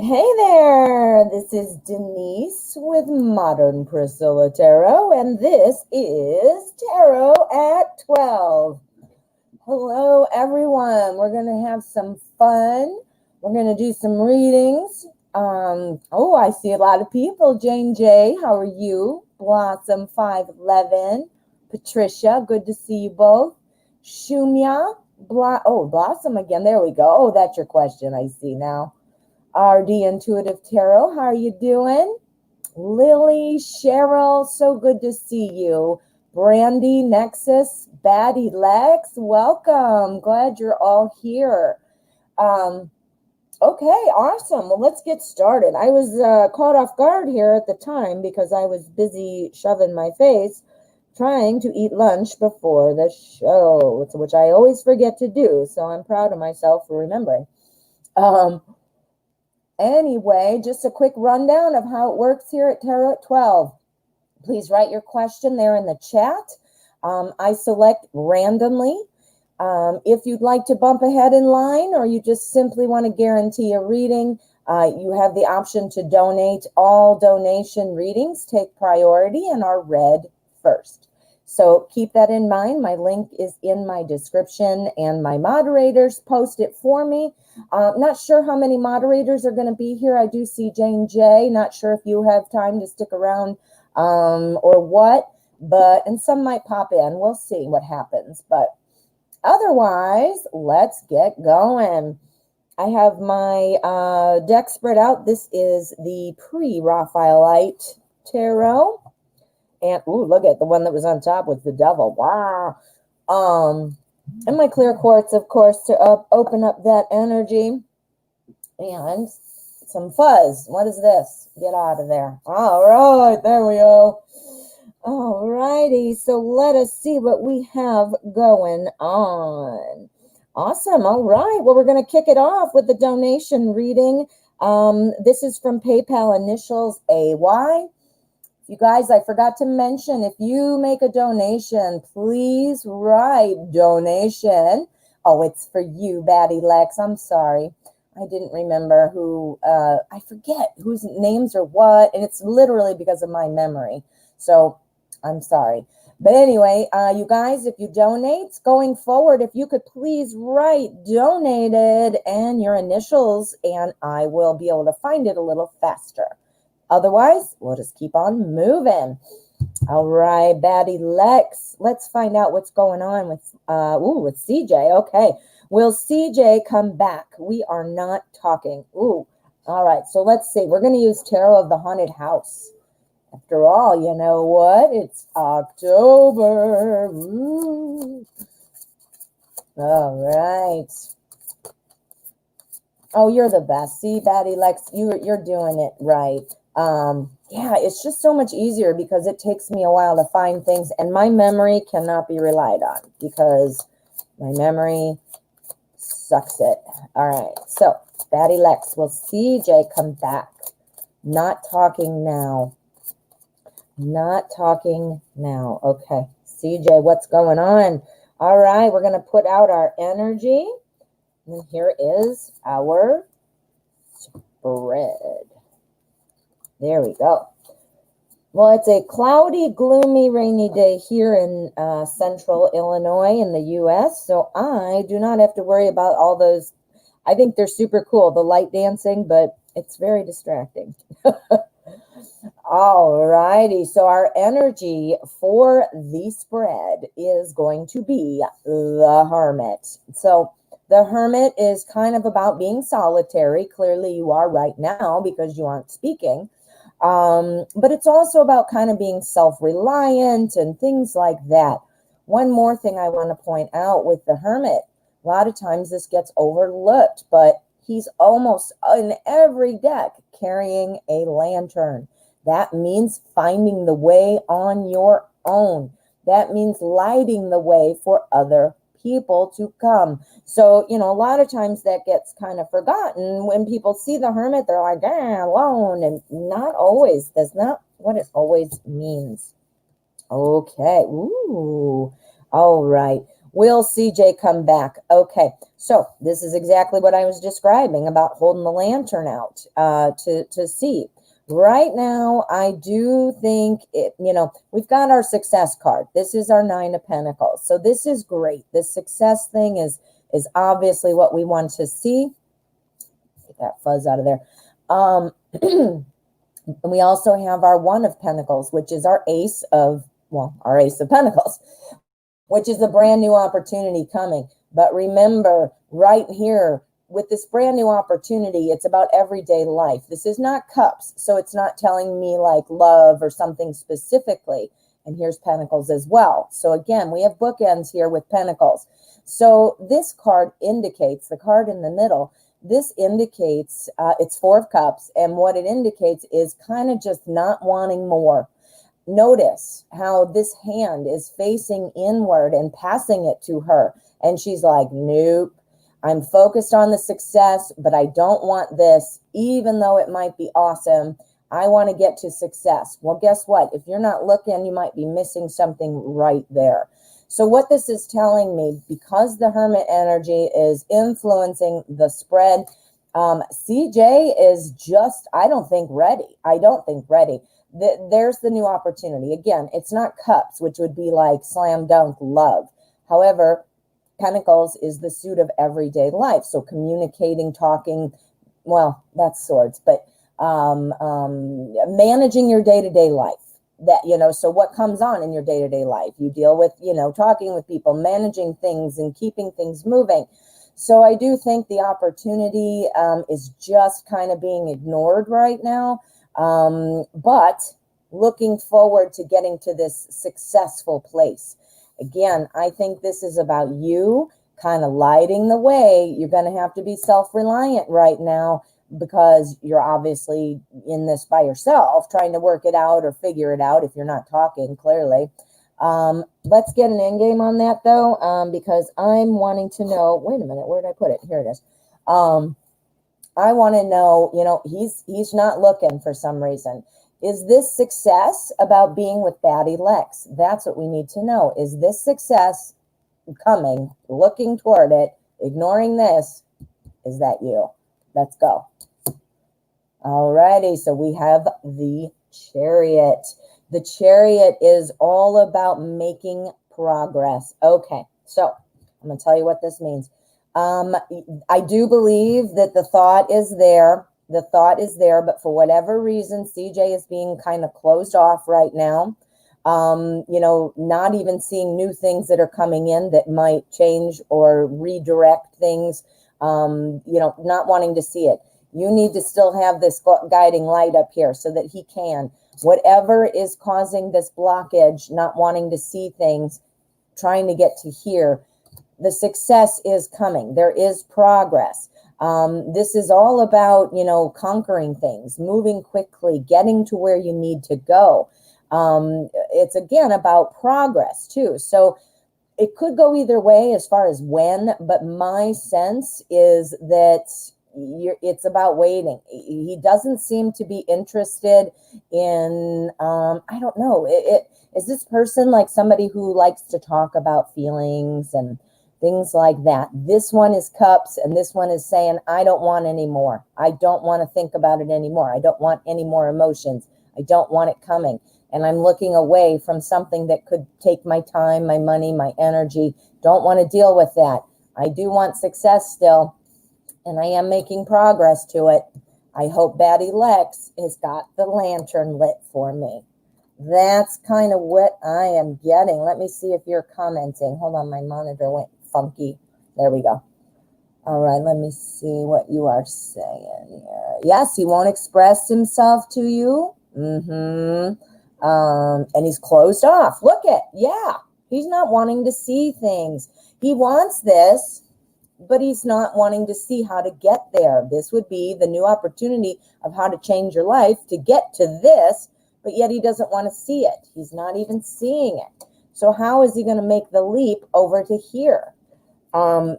Hey there, this is Denise with Modern Priscilla Tarot, and this is Tarot at 12. Hello, everyone. We're going to have some fun. We're going to do some readings. I see a lot of people. Jane J, how are you? Blossom 511. Patricia, good to see you both. Shumya, Blossom again. There we go. Oh, that's your question. I see now. RD Intuitive Tarot, how are you doing? Lily, Cheryl, so good to see you. Brandy, Nexus, Batty Lex, welcome. Glad you're all here. Okay, awesome. Well, let's get started. I was caught off guard here at the time because I was busy shoving my face trying to eat lunch before the show, which I always forget to do. So I'm proud of myself for remembering. Anyway, just a quick rundown of how it works here at Tarot at 12. Please write your question there in the chat. I select randomly. If you'd like to bump ahead in line or you just simply want to guarantee a reading, you have the option to donate. All donation readings take priority and are read first. So keep that in mind. My link is in my description and my moderators post it for me. Not sure how many moderators are going to be here. I do see Jane J. Not sure if you have time to stick around or what, and some might pop in. We'll see what happens. But otherwise, let's get going. I have my deck spread out. This is the pre-Raphaelite Tarot. And, look at the one that was on top with the devil. Wow. And my clear quartz, of course, to open up that energy. And some fuzz. What is this? Get out of there. All right, there we go. All righty, so let us see what we have going on. Awesome. All right, well, we're going to kick it off with the donation reading. This is from PayPal initials AY. You guys, I forgot to mention, if you make a donation, please write donation. Oh, it's for you, Batty Lex. I'm sorry. I didn't remember who, I forget whose names are what, and it's literally because of my memory. So I'm sorry. But anyway, you guys, if you donate, going forward, if you could please write donated and your initials, and I will be able to find it a little faster. Otherwise, we'll just keep on moving. All right, Batty Lex. Let's find out what's going on with CJ. Okay. Will CJ come back? We are not talking. All right. So let's see. We're going to use Tarot of the Haunted House. After all, you know what? It's October. All right. Oh, you're the best. See, Batty Lex, you're doing it right. Yeah, it's just so much easier because it takes me a while to find things, and my memory cannot be relied on because my memory sucks it. All right, so Batty Lex, will CJ come back? Not talking now. Not talking now. Okay, CJ, what's going on? All right, we're going to put out our energy, and here is our spread. There we go. Well, it's a cloudy, gloomy, rainy day here in central Illinois in the U.S., so I do not have to worry about all those. I think they're super cool, the light dancing, but it's very distracting. All righty, so our energy for the spread is going to be the Hermit. So the Hermit is kind of about being solitary. Clearly you are right now because you aren't speaking. But it's also about kind of being self-reliant and things like that. One more thing I want to point out with the Hermit, a lot of times this gets overlooked, but he's almost in every deck carrying a lantern. That means finding the way on your own. That means lighting the way for other people to come. So, a lot of times that gets kind of forgotten. When people see the Hermit, they're like, alone, and not always. That's not what it always means. Okay. All right. Will CJ come back? Okay, so this is exactly what I was describing about holding the lantern out to see. Right now, I do think we've got our success card. This is our 9 of Pentacles. So this is great. This success thing is obviously what we want to see. Get that fuzz out of there. And we also have our 1 of Pentacles, which is our Ace of Pentacles, which is a brand new opportunity coming. But remember, right here, with this brand new opportunity, it's about everyday life. This is not cups, so it's not telling me like love or something specifically. And here's Pentacles as well. So again, we have bookends here with Pentacles. So this card indicates, the card in the middle, this indicates, it's 4 of Cups, and what it indicates is kind of just not wanting more. Notice how this hand is facing inward and passing it to her. And she's like, nope, I'm focused on the success, but I don't want this, even though it might be awesome. I want to get to success. Well, guess what? If you're not looking, you might be missing something right there. So what this is telling me, because the Hermit energy is influencing the spread, CJ is just, I don't think ready. There's the new opportunity. Again, it's not cups, which would be like slam dunk love. However, Pentacles is the suit of everyday life. So communicating, talking, well, that's swords, but managing your day-to-day life. So what comes on in your day-to-day life? You deal with, talking with people, managing things and keeping things moving. So I do think the opportunity is just kind of being ignored right now. But looking forward to getting to this successful place. Again, I think this is about you kind of lighting the way. You're going to have to be self-reliant right now, because you're obviously in this by yourself, trying to work it out or figure it out if you're not talking clearly. Let's get an end game on that, though, because I'm wanting to know, wait a minute, where did I put it? Here it is. I want to know, he's not looking for some reason. Is this success about being with baddie Lex? That's what we need to know. Is this success coming, looking toward it, ignoring this? Is that you? Let's go. Alrighty, so we have the Chariot. The Chariot is all about making progress. Okay, so I'm going to tell you what this means. I do believe that the thought is there. The thought is there, but for whatever reason, CJ is being kind of closed off right now. Not even seeing new things that are coming in that might change or redirect things. Not wanting to see it. You need to still have this guiding light up here so that he can. Whatever is causing this blockage, not wanting to see things, trying to get to here, the success is coming. There is progress. This is all about, conquering things, moving quickly, getting to where you need to go. It's, again, about progress, too. So it could go either way as far as when, but my sense is that it's about waiting. He doesn't seem to be interested in, I don't know, is this person like somebody who likes to talk about feelings and things like that? This one is Cups, and this one is saying, I don't want any more. I don't want to think about it anymore. I don't want any more emotions. I don't want it coming. And I'm looking away from something that could take my time, my money, my energy. Don't want to deal with that. I do want success still, and I am making progress to it. I hope baddie Lex has got the lantern lit for me. That's kind of what I am getting. Let me see if you're commenting. Hold on, my monitor went funky. There we go. All right, let me see what you are saying here. Yes, he won't express himself to you. And he's closed off. Look at, he's not wanting to see things. He wants this, but he's not wanting to see how to get there. This would be the new opportunity of how to change your life to get to this, but yet he doesn't want to see it. He's not even seeing it. So how is he going to make the leap over to here? The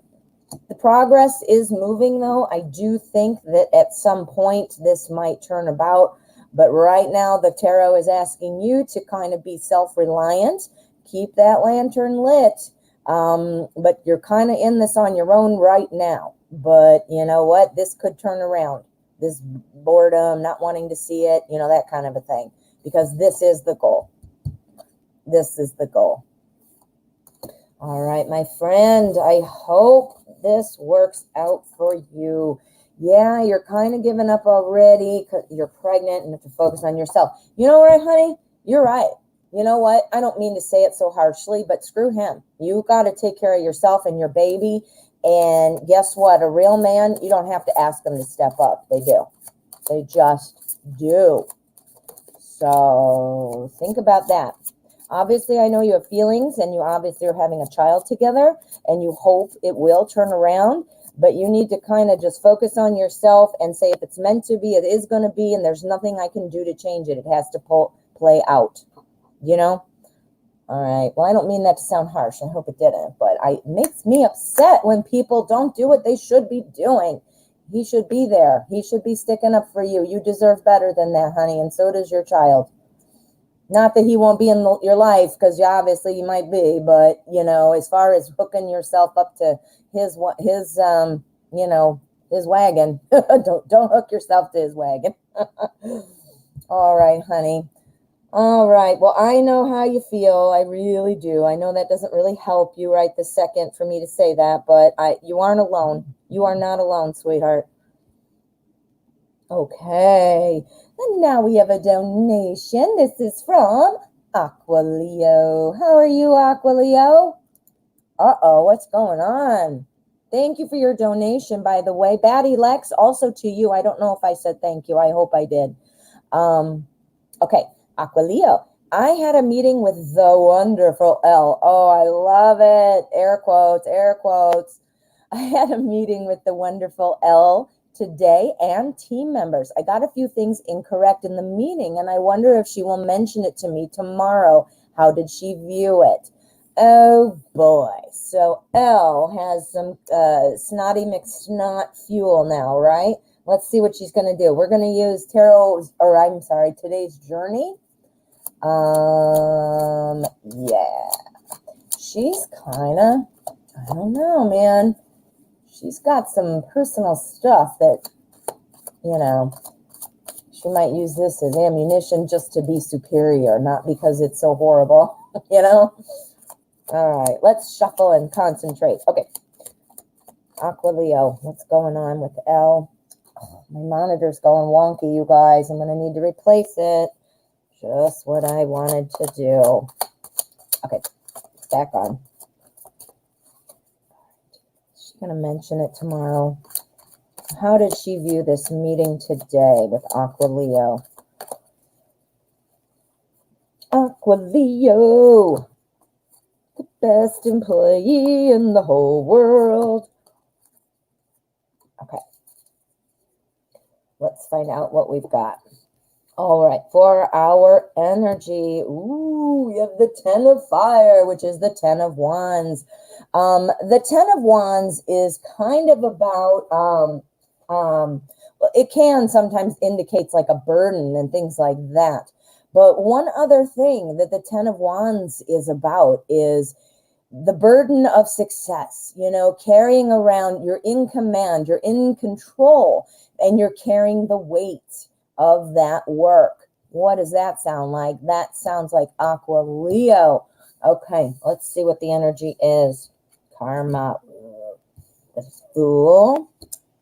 progress is moving, though. I do think that at some point this might turn about, but right now the tarot is asking you to kind of be self-reliant, keep that lantern lit. But you're kind of in this on your own right now. But you know what? This could turn around. This boredom, not wanting to see it, you know, that kind of a thing. Because this is the goal. This is the goal. All right, my friend, I hope this works out for you. Yeah, you're kind of giving up already because you're pregnant and have to focus on yourself. You know what, honey? You're right. You know what? I don't mean to say it so harshly, but screw him. You got to take care of yourself and your baby. And guess what? A real man, you don't have to ask them to step up. They do. They just do. So think about that. Obviously, I know you have feelings and you obviously are having a child together and you hope it will turn around, but you need to kind of just focus on yourself and say if it's meant to be, it is going to be, and there's nothing I can do to change it. It has to play out, you know? All right. Well, I don't mean that to sound harsh. I hope it didn't, but it makes me upset when people don't do what they should be doing. He should be there. He should be sticking up for you. You deserve better than that, honey, and so does your child. Not that he won't be in your life, because obviously you might be, but, you know, as far as hooking yourself up to his you know, his wagon, don't hook yourself to his wagon. All right, honey. All right. Well, I know how you feel. I really do. I know that doesn't really help you right this second for me to say that, but you aren't alone. You are not alone, sweetheart. Okay. And now we have a donation. This is from Aqualeo. How are you, Aqualeo? Uh-oh, what's going on? Thank you for your donation, by the way. Batty Lex, also to you. I don't know if I said thank you. I hope I did. Okay, Aqualeo. I had a meeting with the wonderful Elle. Oh, I love it. Air quotes, air quotes. I had a meeting with the wonderful Elle today and team members. I got a few things incorrect in the meeting, and I wonder if she will mention it to me tomorrow. How did she view it? Oh boy. So Elle has some snotty McSnot fuel now, right? Let's see what she's going to do. We're going to use today's journey. Yeah. She's kind of, I don't know, man. She's got some personal stuff that, you know, she might use this as ammunition just to be superior, not because it's so horrible, you know? All right, let's shuffle and concentrate. Okay. Aqualeo, what's going on with Elle? Oh, my monitor's going wonky, you guys. I'm going to need to replace it. Just what I wanted to do. Okay, it's back on. She's going to mention it tomorrow. How did she view this meeting today with Aqualeo? Aqualeo, the best employee in the whole world. Okay. Let's find out what we've got. All right, for our energy, we have the 10 of fire, which is the 10 of wands. The 10 of wands is kind of about, it can sometimes indicates like a burden and things like that. But one other thing that the 10 of wands is about is the burden of success, you know, carrying around, you're in command, you're in control, and you're carrying the weight of that work. What does that sound like? That sounds like Aqualeo. Okay, let's see what the energy is. Karma. The Fool.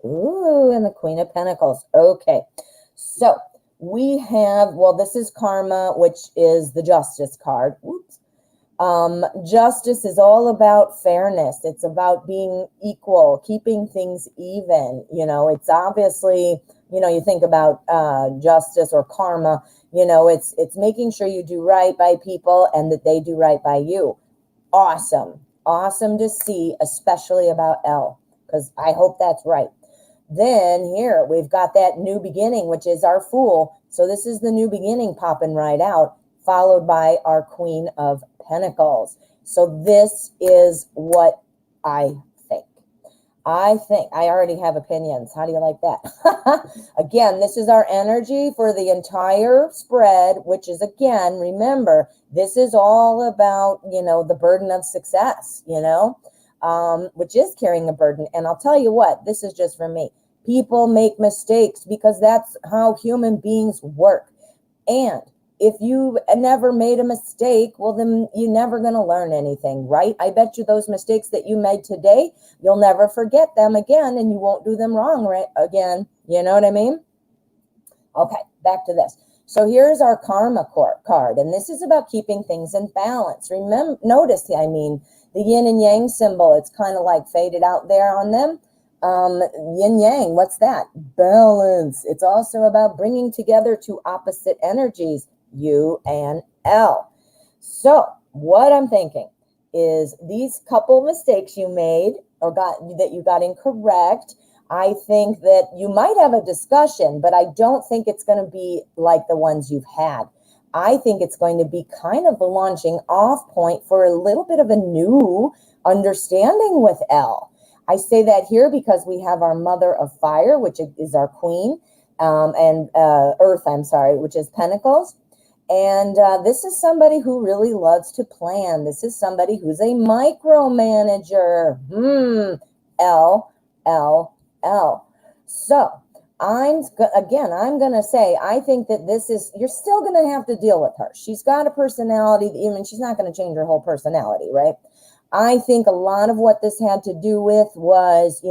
Ooh, and the Queen of Pentacles. Okay, so we have, well, this is Karma, which is the Justice card. Oops. Justice is all about fairness. It's about being equal, keeping things even. You know, it's obviously, you know, you think about justice or karma, you know, it's making sure you do right by people and that they do right by you. Awesome. Awesome to see, especially about Elle, because I hope that's right. Then here we've got that new beginning, which is our Fool. So this is the new beginning popping right out, followed by our Queen of Pentacles. So this is what I think. I think I already have opinions. How do you like that? Again, this is our energy for the entire spread, which is, again, remember, this is all about, the burden of success, which is carrying a burden. And I'll tell you what, this is just for me. People make mistakes because that's how human beings work. And if you never made a mistake, well, then you're never going to learn anything, right? I bet you those mistakes that you made today, you'll never forget them again, and you won't do them wrong right again. You know what I mean? Okay, back to this. So here's our karma card, and this is about keeping things in balance. Notice, the yin and yang symbol, it's kind of like faded out there on them. Yin yang, what's that? Balance. It's also about bringing together two opposite energies, U and L. So what I'm thinking is these couple mistakes you made or that you got incorrect, I think that you might have a discussion, but I don't think it's going to be like the ones you've had. I think it's going to be kind of a launching off point for a little bit of a new understanding with L. I say that here because we have our mother of fire, which is our queen, and earth, which is pentacles. And this is somebody who really loves to plan. This is somebody who's a micromanager. L, L, L. So I'm going to say, I think that you're still going to have to deal with her. She's got a personality, even she's not going to change her whole personality, right? I think a lot of what this had to do with was,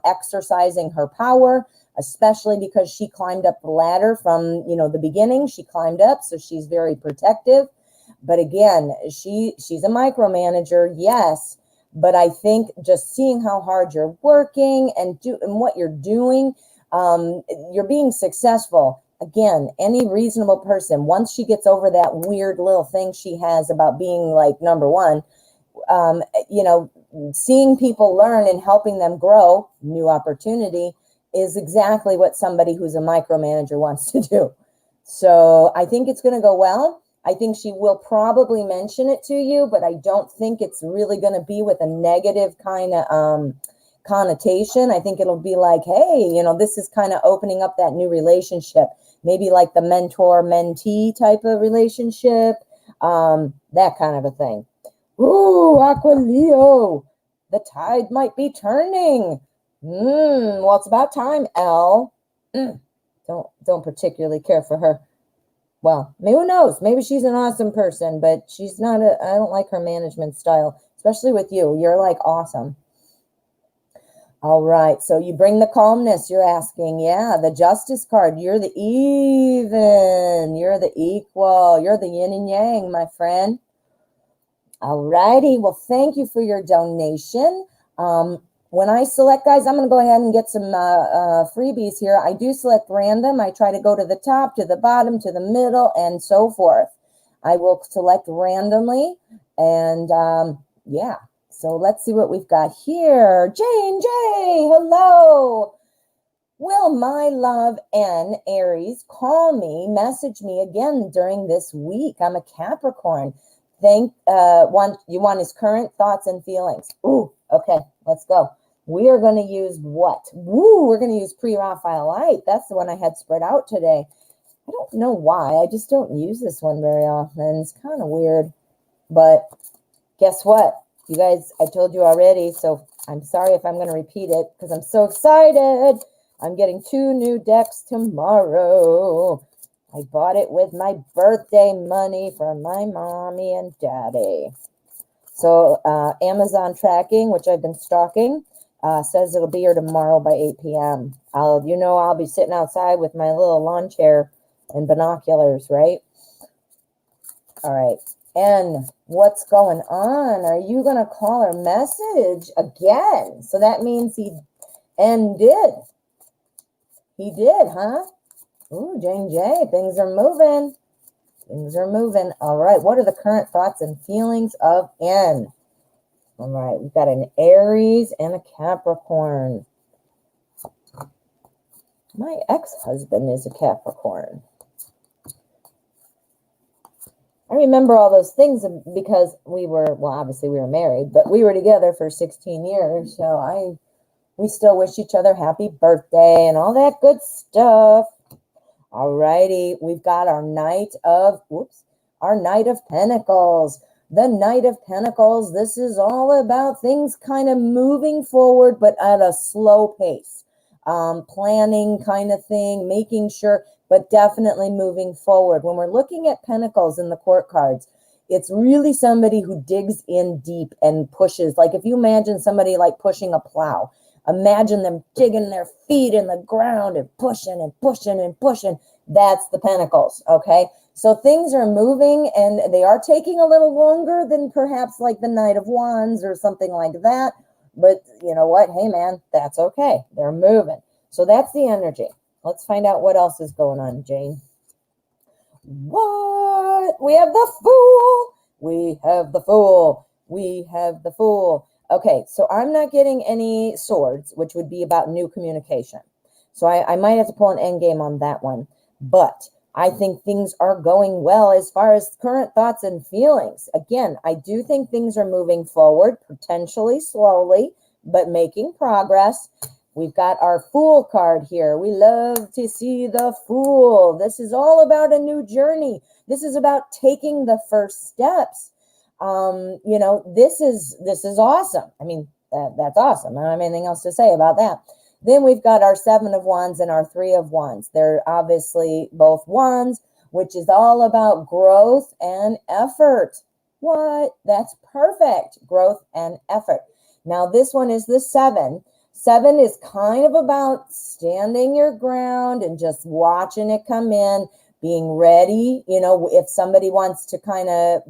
exercising her power, especially because she climbed up the ladder from, the beginning. She climbed up, so she's very protective. But again, she's a micromanager, yes. But I think just seeing how hard you're working and what you're doing, you're being successful. Again, any reasonable person, once she gets over that weird little thing she has about being like number one, seeing people learn and helping them grow, new opportunity, is exactly what somebody who's a micromanager wants to do. So I think it's going to go well. I think she will probably mention it to you, but I don't think it's really going to be with a negative kind of connotation. I think it'll be like, hey, this is kind of opening up that new relationship, maybe like the mentor-mentee type of relationship, that kind of a thing. Ooh, Aqua Leo, the tide might be turning. Well, it's about time, Elle. Don't particularly care for her. Well, who knows? Maybe she's an awesome person, but she's not I don't like her management style, especially with you. You're like awesome. All right, so you bring the calmness, you're asking. Yeah, the justice card. You're the even. You're the equal. You're the yin and yang, my friend. All righty. Well, thank you for your donation. When I select, guys, I'm going to go ahead and get some freebies here. I do select random. I try to go to the top, to the bottom, to the middle, and so forth. I will select randomly. And yeah, so let's see what we've got here. Jane J, hello. Will my love N, Aries, call me, message me again during this week? I'm a Capricorn. You want his current thoughts and feelings. Ooh, okay, let's go. We are going to use what? We're going to use Pre-Raphaelite. That's the one I had spread out today. I don't know why. I just don't use this one very often. It's kind of weird. But guess what? You guys, I told you already, so I'm sorry if I'm going to repeat it because I'm so excited. I'm getting 2 new decks tomorrow. I bought it with my birthday money from my mommy and daddy. So Amazon tracking, which I've been stalking, says it'll be here tomorrow by 8 p.m. I'll be sitting outside with my little lawn chair and binoculars, right? All right. And what's going on? Are you going to call or message again? So that means he did. He did, huh? Ooh, Jane J, things are moving. Things are moving. All right, what are the current thoughts and feelings of N? All right, we've got an Aries and a Capricorn. My ex-husband is a Capricorn. I remember all those things because obviously we were married, but we were together for 16 years. So We still wish each other happy birthday and all that good stuff. Alrighty, we've got our Knight of Pentacles. The Knight of Pentacles, this is all about things kind of moving forward, but at a slow pace. Planning kind of thing, making sure, but definitely moving forward. When we're looking at Pentacles in the court cards, it's really somebody who digs in deep and pushes. Like if you imagine somebody like pushing a plow, imagine them digging their feet in the ground and pushing and pushing and pushing. That's the Pentacles, okay? So things are moving and they are taking a little longer than perhaps like the Knight of Wands or something like that. But you know what? Hey, man, that's okay. They're moving. So that's the energy. Let's find out what else is going on, Jane. What? We have the Fool. We have the Fool. We have the Fool. Okay, so I'm not getting any swords, which would be about new communication. So I might have to pull an end game on that one. But I think things are going well as far as current thoughts and feelings. Again, I do think things are moving forward, potentially slowly, but making progress. We've got our Fool card here. We love to see the Fool. This is all about a new journey. This is about taking the first steps. You know, this is awesome. I mean, that's awesome. I don't have anything else to say about that. Then we've got our Seven of Wands and our Three of Wands. They're obviously both wands, which is all about growth and effort. What? That's perfect. Growth and effort. Now, this one is the Seven. Seven is kind of about standing your ground and just watching it come in, being ready. You know, if somebody wants to kind of,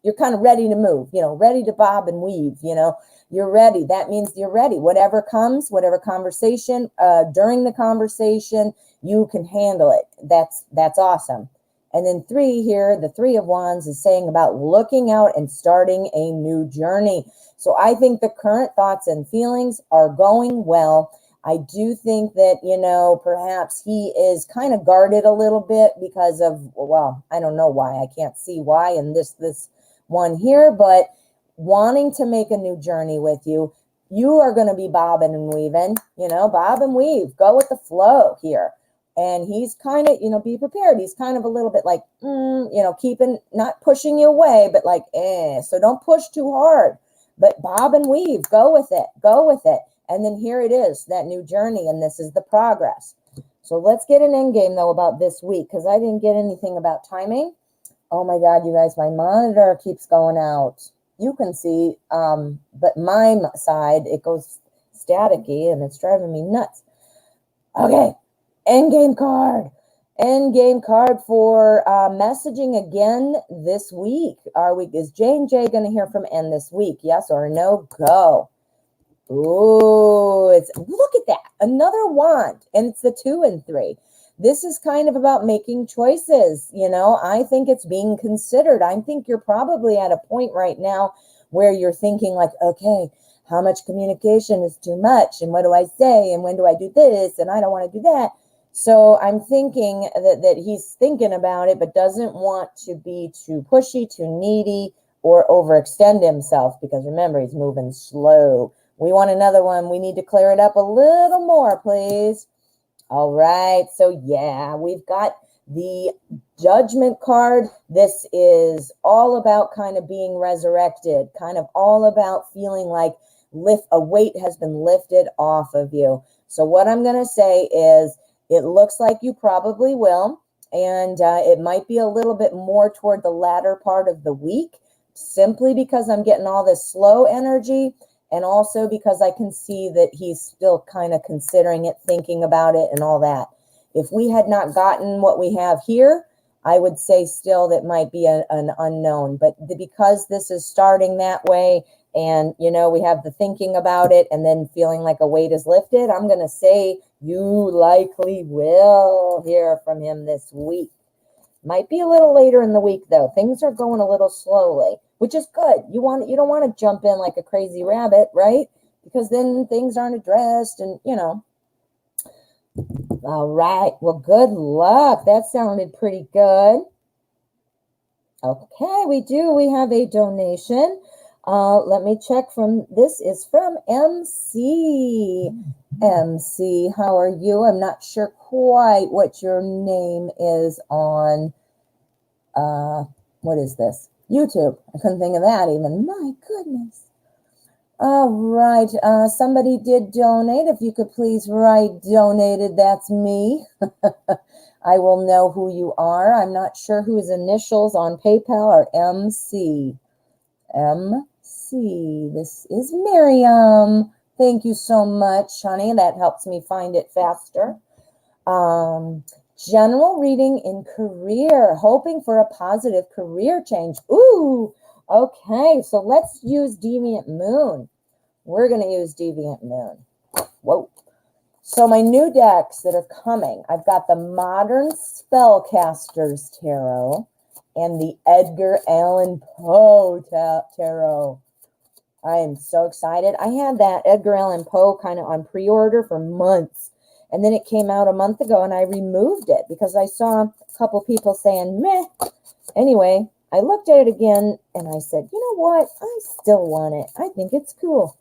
you're kind of ready to move, you know, ready to bob and weave, you know. You're ready. That means you're ready. Whatever comes, whatever conversation, during the conversation, you can handle it. That's awesome. And then three here, the Three of Wands is saying about looking out and starting a new journey. So I think the current thoughts and feelings are going well. I do think that, you know, perhaps he is kind of guarded a little bit because of, well, I don't know why. I can't see why in this one here, but wanting to make a new journey with you, you are going to be bobbing and weaving, you know, bob and weave, go with the flow here. And he's kind of, you know, be prepared. He's kind of a little bit like, you know, keeping, not pushing you away, but like, so don't push too hard, but bob and weave, go with it, go with it. And then here it is, that new journey, and this is the progress. So let's get an end game though about this week, because I didn't get anything about timing. Oh my God, you guys, my monitor keeps going out. You can see, but my side, it goes staticky and it's driving me nuts. Okay, endgame card. Endgame card for messaging again this week. Is J&J going to hear from N this week? Yes or no? Go. Ooh, look at that. Another wand, and it's the 2 and 3. This is kind of about making choices. You know, I think it's being considered. I think you're probably at a point right now where you're thinking like, okay, how much communication is too much? And what do I say? And when do I do this? And I don't want to do that. So I'm thinking that he's thinking about it, but doesn't want to be too pushy, too needy, or overextend himself, because remember, he's moving slow. We want another one. We need to clear it up a little more, please. All right, so yeah, we've got the Judgment card. This is all about kind of being resurrected, kind of all about feeling like a weight has been lifted off of you. So what I'm going to say is it looks like you probably will, and it might be a little bit more toward the latter part of the week, simply because I'm getting all this slow energy. And also because I can see that he's still kind of considering it, thinking about it and all that. If we had not gotten what we have here, I would say still that might be an unknown. But because this is starting that way and, you know, we have the thinking about it and then feeling like a weight is lifted, I'm going to say you likely will hear from him this week. Might be a little later in the week, though. Things are going a little slowly, which is good. You don't want to jump in like a crazy rabbit, right? Because then things aren't addressed and, you know. All right. Well, good luck. That sounded pretty good. Okay, we have a donation. Let me check this is from MC. MC, how are you? I'm not sure quite what your name is on, what is this? YouTube. I couldn't think of that even. My goodness. All right. Somebody did donate. If you could please write donated, that's me. I will know who you are. I'm not sure whose initials on PayPal are MC. MC. This is Miriam. Thank you so much, honey. That helps me find it faster. General reading in career, hoping for a positive career change. Ooh, okay. So let's use Deviant Moon. We're going to use Deviant Moon. Whoa. So my new decks that are coming, I've got the Modern Spellcasters Tarot and the Edgar Allan Poe Tarot. I am so excited. I had that Edgar Allan Poe kind of on pre-order for months. And then it came out a month ago and I removed it because I saw a couple people saying, meh. Anyway, I looked at it again and I said, you know what? I still want it. I think it's cool.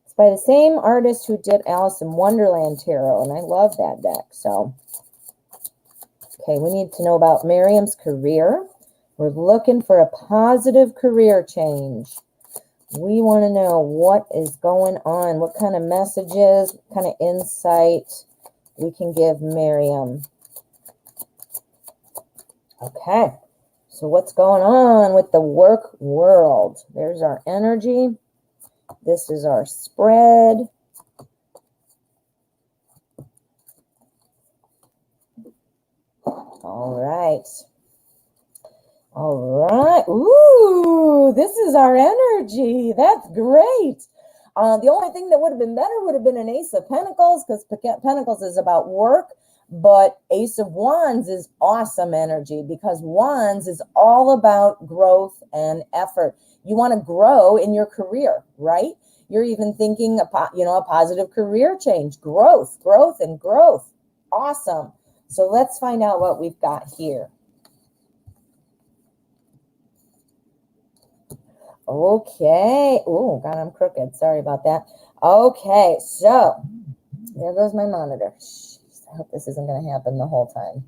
It's by the same artist who did Alice in Wonderland Tarot. And I love that deck. So, okay, we need to know about Miriam's career. We're looking for a positive career change. We want to know what is going on, what kind of messages, what kind of insight we can give Miriam. Okay, so what's going on with the work world? There's our energy. This is our spread. All right. All right. Ooh, this is our energy. That's great. The only thing that would have been better would have been an Ace of Pentacles because Pentacles is about work, but Ace of Wands is awesome energy because Wands is all about growth and effort. You want to grow in your career, right? You're even thinking about, a positive career change, growth. Awesome. So let's find out what we've got here. Okay. Oh, God, I'm crooked. Sorry about that. Okay, so there goes my monitor. Jeez, I hope this isn't going to happen the whole time.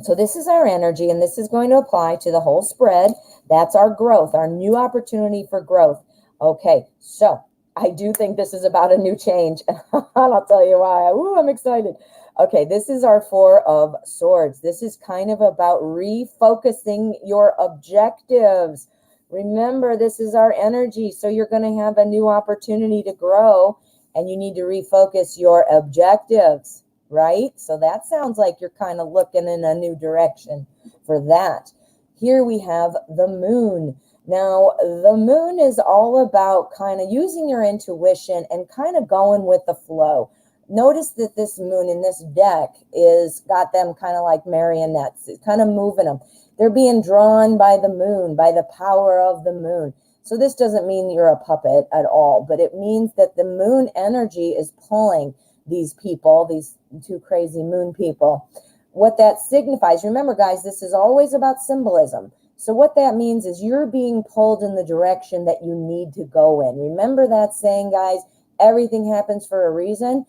So this is our energy, and this is going to apply to the whole spread. That's our growth, our new opportunity for growth. Okay, so I do think this is about a new change, and I'll tell you why. Ooh, I'm excited. Okay, this is our Four of Swords. This is kind of about refocusing your objectives. Remember, this is our energy, so you're going to have a new opportunity to grow, and you need to refocus your objectives, right? So that sounds like you're kind of looking in a new direction for that. Here we have the moon. Now, the moon is all about kind of using your intuition and kind of going with the flow. Notice that this moon in this deck is got them kind of like marionettes. It's kind of moving them. They're being drawn by the moon, by the power of the moon. So this doesn't mean you're a puppet at all, but it means that the moon energy is pulling these people, these two crazy moon people. What that signifies, remember guys, this is always about symbolism. So what that means is you're being pulled in the direction that you need to go in. Remember that saying, guys, everything happens for a reason.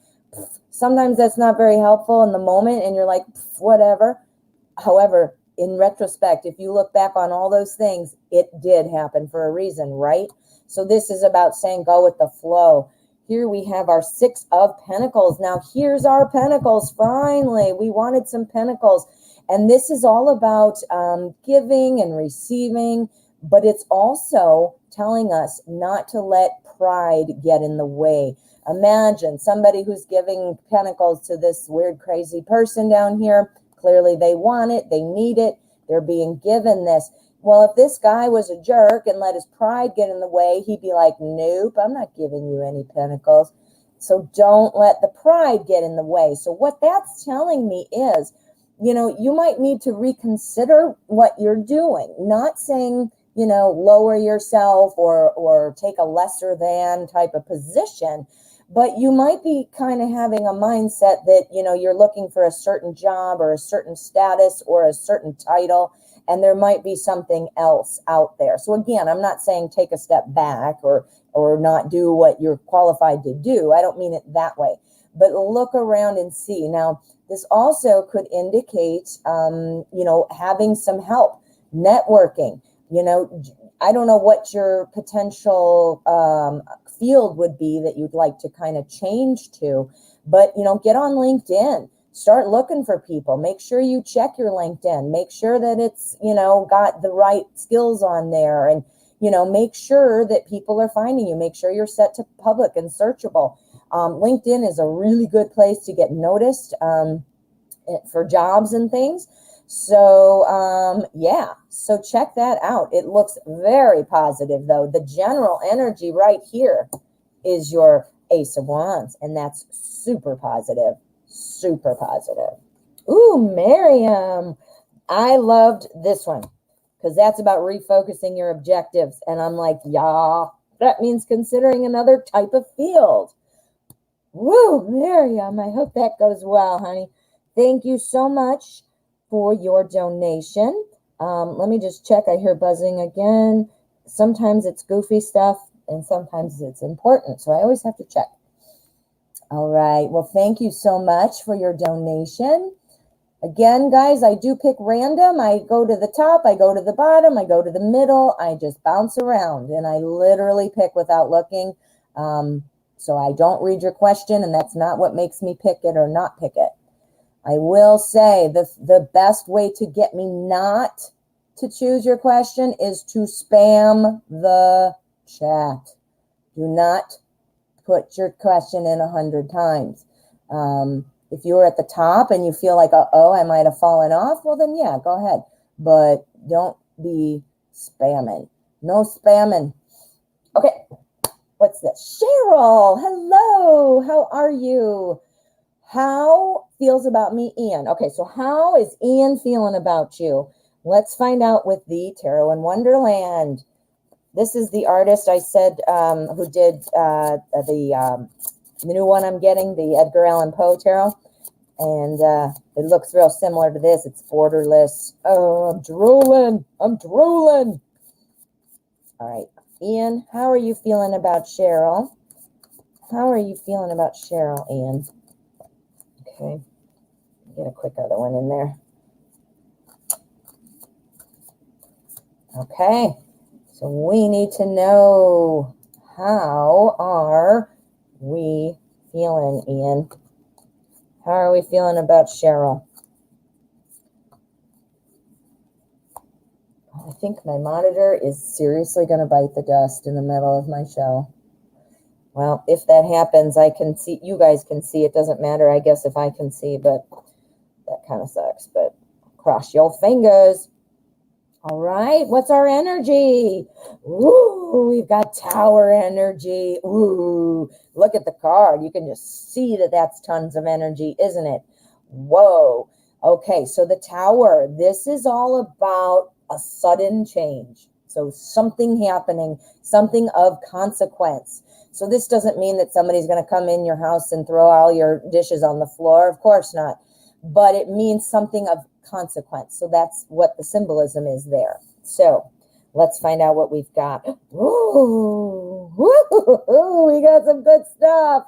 Sometimes that's not very helpful in the moment and you're like, whatever. However, in retrospect, if you look back on all those things, it did happen for a reason, right? So this is about saying go with the flow. Here we have our Six of Pentacles. Now here's our Pentacles. Finally, we wanted some Pentacles. And this is all about giving and receiving, but it's also telling us not to let pride get in the way. Imagine somebody who's giving Pentacles to this weird, crazy person down here. Clearly they want it, they need it, they're being given this. Well, if this guy was a jerk and let his pride get in the way, he'd be like, nope, I'm not giving you any Pentacles. So don't let the pride get in the way. So what that's telling me is, you might need to reconsider what you're doing. Not saying, lower yourself or take a lesser than type of position, but you might be kind of having a mindset that, you're looking for a certain job or a certain status or a certain title. and there might be something else out there. So again, I'm not saying take a step back or not do what you're qualified to do. I don't mean it that way, but look around and see. Now, this also could indicate, having some help, networking. I don't know what your potential field would be that you'd like to kind of change to, but, get on LinkedIn. Start looking for people. Make sure you check your LinkedIn. Make sure that it's, got the right skills on there, and, make sure that people are finding you. Make sure you're set to public and searchable. LinkedIn is a really good place to get noticed for jobs and things. So, so check that out. It looks very positive, though. The general energy right here is your Ace of Wands, and that's super positive. Super positive. Ooh, Miriam. I loved this one because that's about refocusing your objectives. And I'm like, yeah, that means considering another type of field. Woo, Miriam, I hope that goes well, honey. Thank you so much for your donation. Let me just check. I hear buzzing again. Sometimes it's goofy stuff and sometimes it's important. So I always have to check. All right. Well, thank you so much for your donation. Again, guys, I do pick random. I go to the top, I go to the bottom, I go to the middle. I just bounce around and I literally pick without looking. So I don't read your question, and that's not what makes me pick it or not pick it. I will say the best way to get me not to choose your question is to spam the chat. Do not put your question in 100 times. If you're at the top and you feel like, I might have fallen off, well then yeah, go ahead. But don't be spamming. No spamming. Okay, what's this? Cheryl, hello, how are you? How feels about me, Ian? Okay, so how is Ian feeling about you? Let's find out with the Tarot in Wonderland. This is the artist I said who did the new one I'm getting, the Edgar Allan Poe tarot. And it looks real similar to this. It's borderless. Oh, I'm drooling. All right. Ian, how are you feeling about Cheryl? How are you feeling about Cheryl, Ian? Okay. Get a quick other one in there. Okay. So we need to know, how are we feeling, Ian? How are we feeling about Cheryl? I think my monitor is seriously going to bite the dust in the middle of my show. Well, if that happens, I can see, you guys can see. It doesn't matter, I guess, if I can see, but that kind of sucks. But cross your fingers. All right, what's our energy? Ooh, we've got Tower energy. Ooh, look at the card. You can just see that that's tons of energy, isn't it? Whoa. Okay, so the Tower, this is all about a sudden change. So something happening, something of consequence. So this doesn't mean that somebody's going to come in your house and throw all your dishes on the floor. Of course not. But it means something of consequence. So that's what the symbolism is there. So let's find out what we've got. Ooh, we got some good stuff.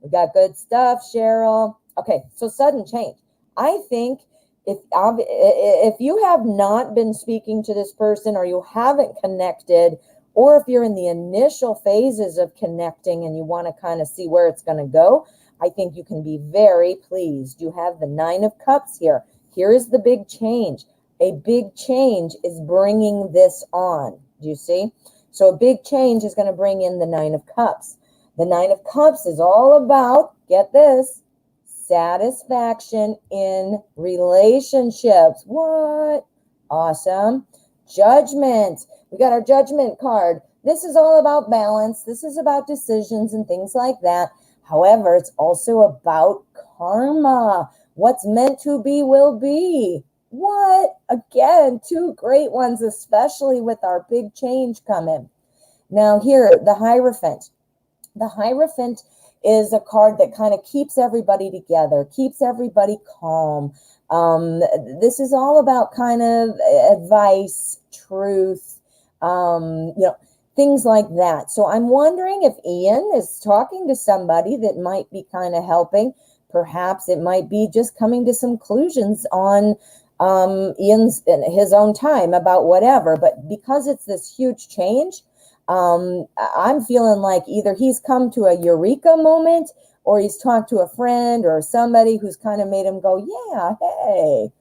We got good stuff, Cheryl. Okay, so sudden change. I think if you have not been speaking to this person, or you haven't connected, or if you're in the initial phases of connecting and you want to kind of see where it's going to go, I think you can be very pleased. You have the 9 of Cups here. Here is the big change. A big change is bringing this on. Do you see? So a big change is going to bring in the 9 of Cups. The 9 of Cups is all about, get this, satisfaction in relationships. What? Awesome. Judgment. We got our Judgment card. This is all about balance. This is about decisions and things like that. However, it's also about karma. What's meant to be will be. What? Again, 2 great ones, especially with our big change coming. Now here, the Hierophant. The Hierophant is a card that kind of keeps everybody together, keeps everybody calm, This is all about kind of advice, truth, things like that. So I'm wondering if Ian is talking to somebody that might be kind of helping. Perhaps it might be just coming to some conclusions on Ian's in his own time about whatever. But because it's this huge change, I'm feeling like either he's come to a eureka moment or he's talked to a friend or somebody who's kind of made him go, yeah, hey.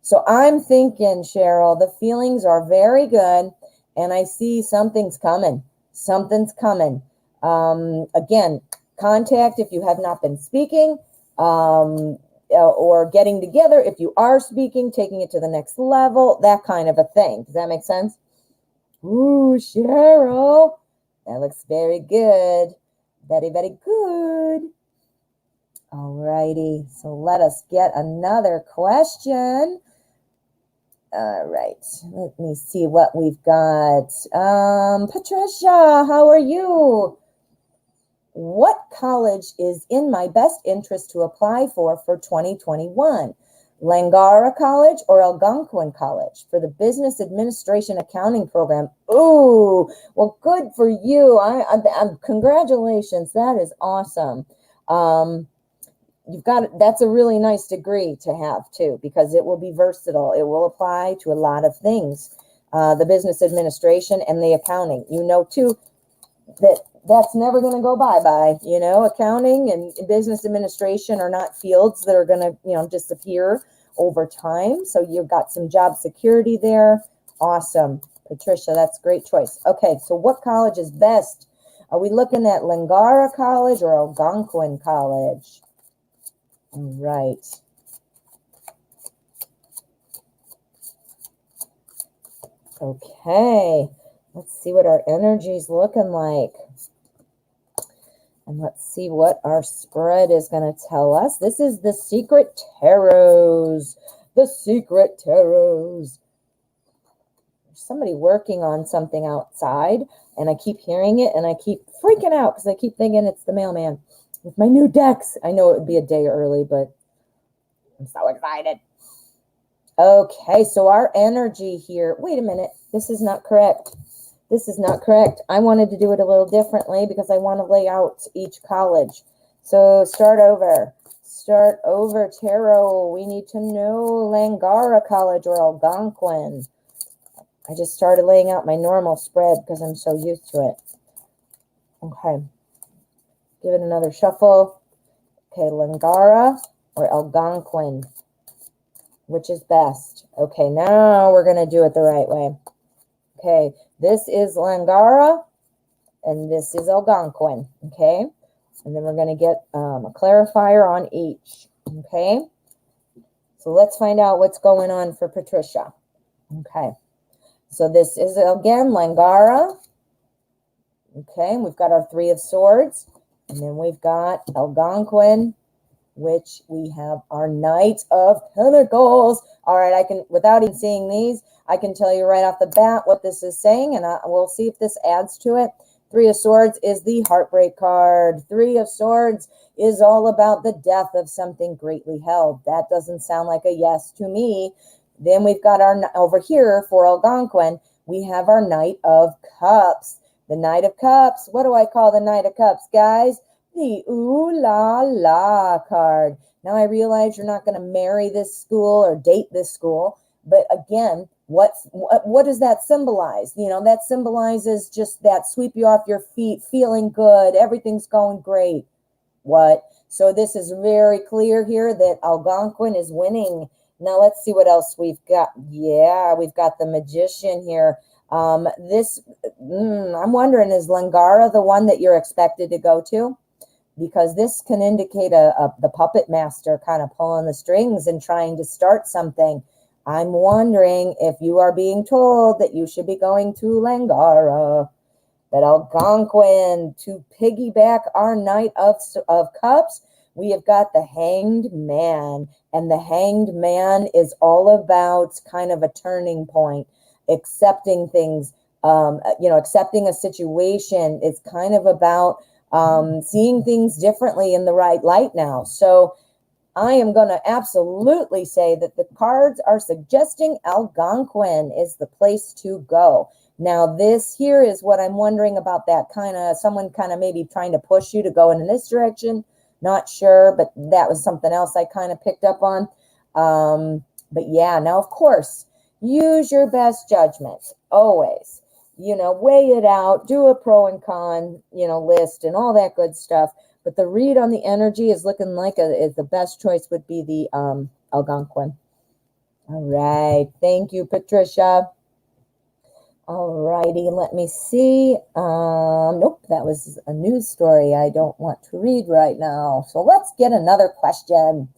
So I'm thinking, Cheryl, the feelings are very good, and I see something's coming. Something's coming. Again, contact if you have not been speaking, or getting together if you are speaking, taking it to the next level, that kind of a thing. Does that make sense? Ooh, Cheryl, that looks very good. Very, very good. All righty, so let us get another question. All right, let me see what we've got. Patricia, how are you? What college is in my best interest to apply for 2021? Langara College or Algonquin College for the Business Administration Accounting Program? Ooh, well, good for you. I'm congratulations. That is awesome. That's a really nice degree to have too, because it will be versatile. It will apply to a lot of things. The business administration and the accounting, too, that's never going to go bye-bye. Accounting and business administration are not fields that are going to, disappear over time. So you've got some job security there. Awesome. Patricia, that's a great choice. Okay, so what college is best? Are we looking at Langara College or Algonquin College? All right. Okay, let's see what our energy's looking like. And let's see what our spread is going to tell us. This is the Secret Tarots. The Secret Tarots. There's somebody working on something outside, and I keep hearing it, and I keep freaking out because I keep thinking it's the mailman with my new decks. I know it would be a day early, but I'm so excited. Okay, so our energy here. Wait a minute. This is not correct. This is not correct. I wanted to do it a little differently because I want to lay out each college. So start over. Start over, Tarot. We need to know Langara College or Algonquin. I just started laying out my normal spread because I'm so used to it. Okay. Give it another shuffle. Okay, Langara or Algonquin. Which is best? Okay, now we're going to do it the right way. Okay, this is Langara, and this is Algonquin, okay? And then we're going to get a clarifier on each, okay? So let's find out what's going on for Patricia. Okay, so this is, again, Langara. Okay, we've got our Three of Swords, and then we've got Algonquin, which we have our Knight of Pentacles. All right, I can, without even seeing these, I can tell you right off the bat what this is saying, and we'll see if this adds to it. Three of Swords is the heartbreak card. Three of Swords is all about the death of something greatly held. That doesn't sound like a yes to me. Then we've got our, over here for Algonquin, we have our Knight of Cups. The Knight of Cups, what do I call the Knight of Cups, guys? The ooh la la card. Now I realize you're not going to marry this school or date this school, but again, what does that symbolize? That symbolizes just that sweep you off your feet, feeling good, everything's going great. What? So this is very clear here that Algonquin is winning. Now let's see what else we've got. Yeah, we've got the Magician here. I'm wondering, is Langara the one that you're expected to go to? Because this can indicate the puppet master kind of pulling the strings and trying to start something. I'm wondering if you are being told that you should be going to Langara. But Algonquin, to piggyback our Knight of Cups, we have got the Hanged Man. And the Hanged Man is all about kind of a turning point, accepting things, accepting a situation. It's kind of about seeing things differently in the right light now. So I am going to absolutely say that the cards are suggesting Algonquin is the place to go. Now, this here is what I'm wondering about, that kind of someone kind of maybe trying to push you to go in this direction. Not sure, but that was something else I kind of picked up on. But yeah, now, of course, use your best judgment always. Weigh it out, do a pro and con, list and all that good stuff. But the read on the energy is looking like the best choice would be the Algonquin. All right. Thank you, Patricia. All righty. Let me see. Nope, that was a news story I don't want to read right now. So let's get another question.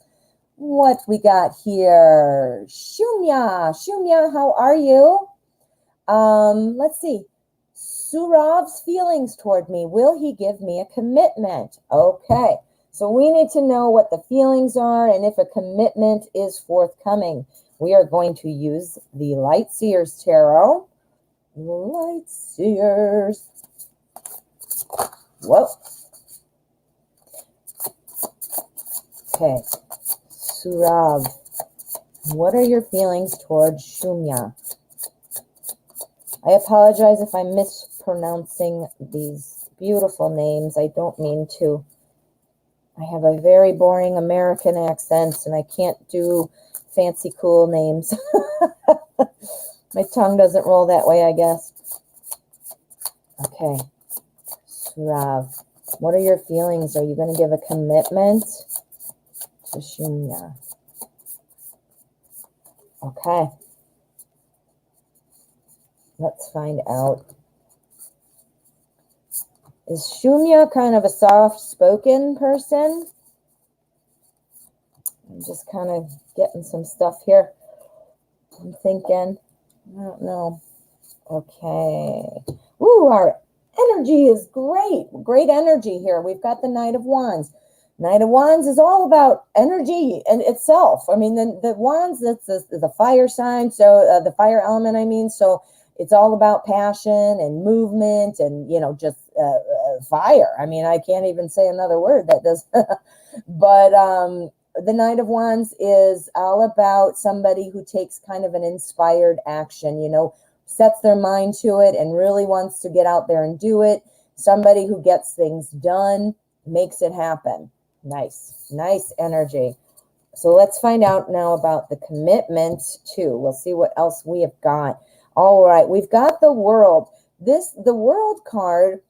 What we got here? Shumya. Shumya, how are you? Let's see. Surav's feelings toward me. Will he give me a commitment? Okay. So we need to know what the feelings are and if a commitment is forthcoming. We are going to use the Light Seers Tarot. Light Seers. Whoa. Okay. Surav. What are your feelings towards Shumya? I apologize if I'm mispronouncing these beautiful names. I don't mean to. I have a very boring American accent, and I can't do fancy, cool names. My tongue doesn't roll that way, I guess. Okay. Surav, what are your feelings? Are you going to give a commitment to Shumya? Okay. Let's find out. Is Shumya kind of a soft-spoken person? I'm just kind of getting some stuff here. I'm thinking, I don't know. Okay. Ooh, our energy is great. Great energy here. We've got the Knight of Wands. Knight of Wands is all about energy in itself. I mean, the Wands, that's the fire sign, so the fire element, I mean, so it's all about passion and movement and, just fire. I mean, I can't even say another word that does. But the Knight of Wands is all about somebody who takes kind of an inspired action, sets their mind to it and really wants to get out there and do it. Somebody who gets things done, makes it happen. Nice, nice energy. So let's find out now about the commitment too. We'll see what else we have got. All right, we've got the World. The World card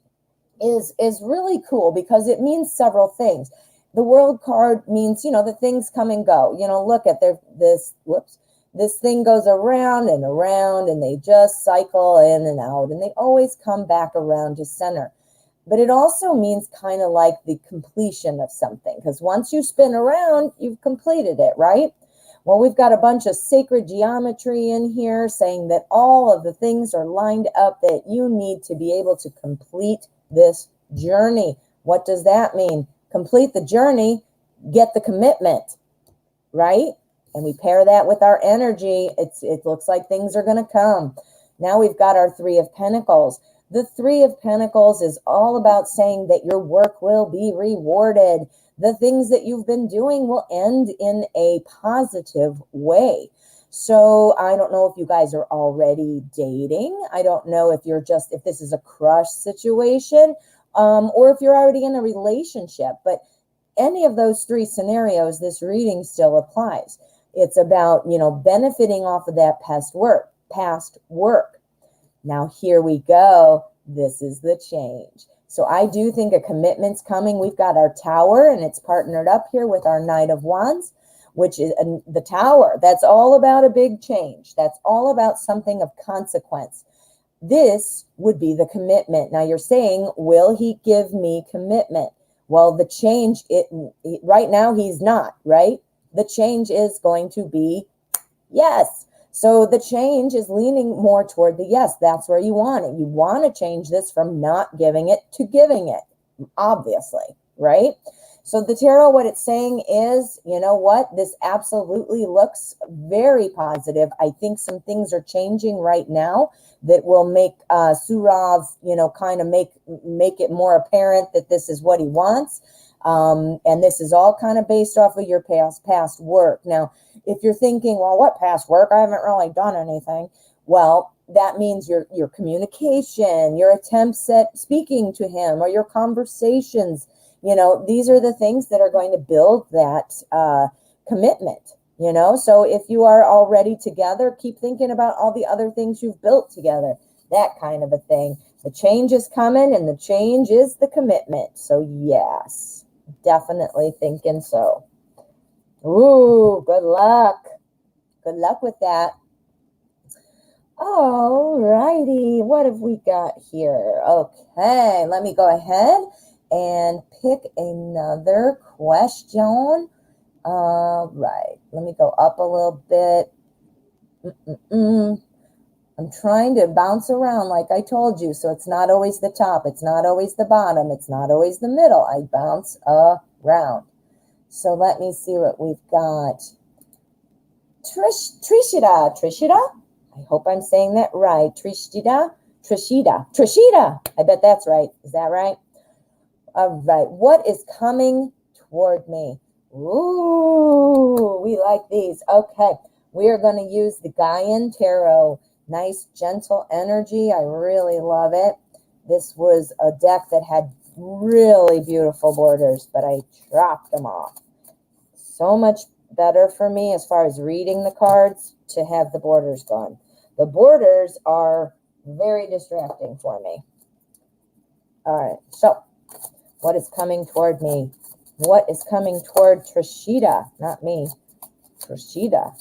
is really cool because it means several things. The World card means, that things come and go. Look at this thing goes around and they just cycle in and out and they always come back around to center. But it also means kind of like the completion of something, because once you spin around, you've completed it, right? Well, we've got a bunch of sacred geometry in here saying that all of the things are lined up that you need to be able to complete this journey. What does that mean? Complete the journey, get the commitment, right? And we pair that with our energy. It looks like things are going to come. Now we've got our Three of Pentacles. The Three of Pentacles is all about saying that your work will be rewarded. The things that you've been doing will end in a positive way. So I don't know if you guys are already dating. I don't know if this is a crush situation, or if you're already in a relationship. But any of those three scenarios, this reading still applies. It's about, benefiting off of that past work. Now, here we go. This is the change. So I do think a commitment's coming. We've got our Tower, and it's partnered up here with our Knight of Wands, which is the Tower. That's all about a big change. That's all about something of consequence. This would be the commitment. Now, you're saying, will he give me commitment? Well, the change, right now he's not, right? The change is going to be yes. So the change is leaning more toward the yes. That's where you want it. You want to change this from not giving it to giving it, obviously, right? So the tarot, what it's saying is, you know what? This absolutely looks very positive. I think some things are changing right now that will make Surav, kind of make it more apparent that this is what he wants. And this is all kind of based off of your past work. Now, if you're thinking, well, what past work? I haven't really done anything. Well, that means your communication, your attempts at speaking to him, or your conversations. These are the things that are going to build that commitment. So if you are already together, keep thinking about all the other things you've built together, that kind of a thing. The change is coming, and the change is the commitment. So yes, definitely thinking so. Ooh, good luck. Good luck with that. All righty, what have we got here? Okay, let me go ahead and pick another question. All right, let me go up a little bit. I'm trying to bounce around like I told you, so it's not always the top, it's not always the bottom, it's not always the middle. I bounce around. So let me see what we've got. Trishita. I hope I'm saying that right. Trishita. I bet that's right. Is that right? All right. What is coming toward me? Ooh, we like these. Okay. We are going to use the Gaian Tarot. Nice, gentle energy. I really love it. This was a deck that had really beautiful borders, but I dropped them off. So much better for me as far as reading the cards to have the borders gone. The borders are very distracting for me. All right, so what is coming toward me? What is coming toward Trishita? Not me. Trishita.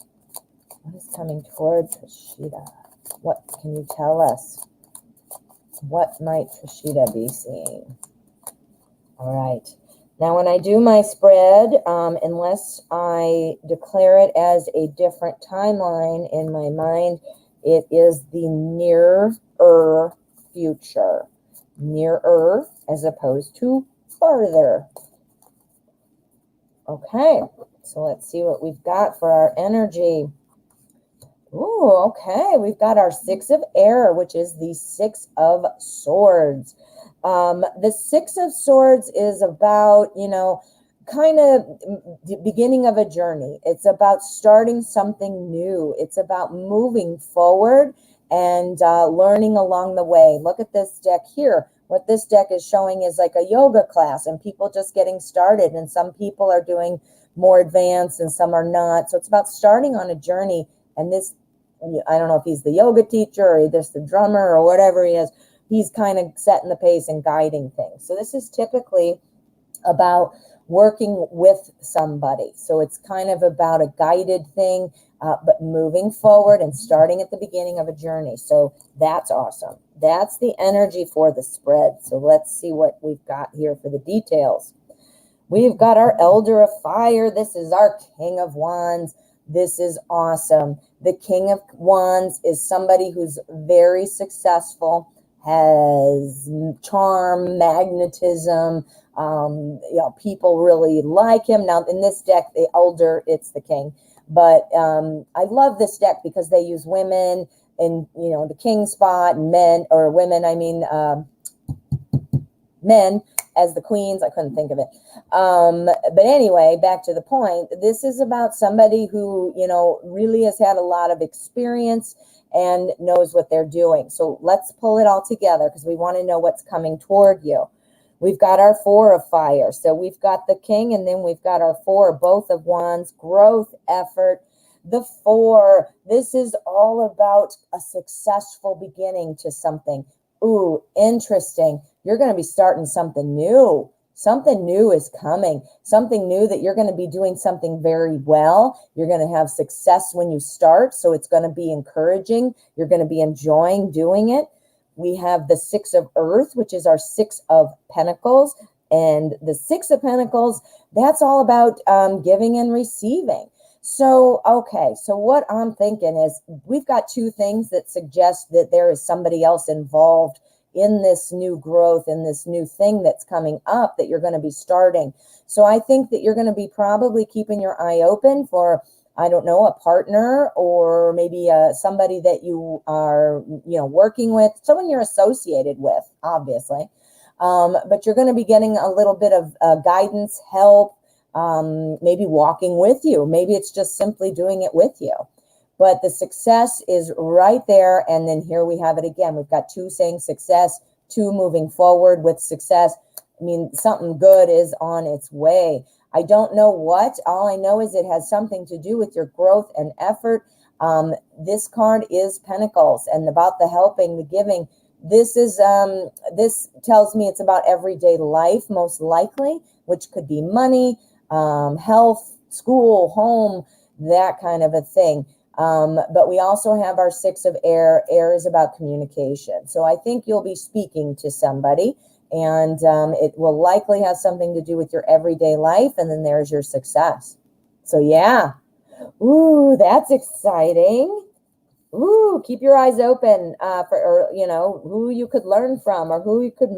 What is coming toward Trishita? What can you tell us? What might Trishita be seeing? All right. Now, when I do my spread, unless I declare it as a different timeline in my mind, it is the nearer future. Nearer as opposed to farther. Okay, so let's see what we've got for our energy. Ooh, okay, we've got our Six of Air, which is the Six of Swords. The Six of Swords is about, kind of the beginning of a journey. It's about starting something new. It's about moving forward and learning along the way. Look at this deck here. What this deck is showing is like a yoga class and people just getting started. And some people are doing more advanced and some are not. So it's about starting on a journey. And this, I don't know if he's the yoga teacher or just the drummer or whatever he is. He's kind of setting the pace and guiding things. So this is typically about working with somebody. So it's kind of about a guided thing, but moving forward and starting at the beginning of a journey. So that's awesome. That's the energy for the spread. So let's see what we've got here for the details. We've got our Elder of Fire. This is our King of Wands. This is awesome. The King of Wands is somebody who's very successful, has charm, magnetism. People really like him. Now, in this deck, the Elder, it's the King. But I love this deck because they use women in, the King spot, and men, or women, men as the queens. I couldn't think of it. But anyway, back to the point. This is about somebody who, really has had a lot of experience and knows what they're doing. So let's pull it all together because we want to know what's coming toward you. We've got our Four of Fire. So we've got the King, and then we've got our Four, both of Wands, growth, effort. The Four, this is all about a successful beginning to something. Ooh, interesting. You're going to be starting something new. Something new is coming. Something new that you're going to be doing something very well. You're going to have success when you start, so it's going to be encouraging. You're going to be enjoying doing it. We have the Six of Earth, which is our Six of Pentacles. And the Six of Pentacles, that's all about giving and receiving. So, okay, so what I'm thinking is we've got two things that suggest that there is somebody else involved in this new growth, in this new thing that's coming up that you're going to be starting. So I think that you're going to be probably keeping your eye open for, I don't know, a partner or maybe somebody that you are, working with, someone you're associated with, obviously. But you're going to be getting a little bit of guidance, help, maybe walking with you. Maybe it's just simply doing it with you. But the success is right there. And then here we have it again. We've got 2 saying success, 2 moving forward with success. I mean, something good is on its way. I don't know what. All I know is it has something to do with your growth and effort. This card is Pentacles, and about the helping, the giving. This is this tells me it's about everyday life, most likely, which could be money, health, school, home, that kind of a thing. But we also have our 6 of air. Air is about communication. So I think you'll be speaking to somebody, and it will likely have something to do with your everyday life. And then there's your success. So yeah. Ooh, that's exciting. Ooh, keep your eyes open for, who you could learn from, or who you could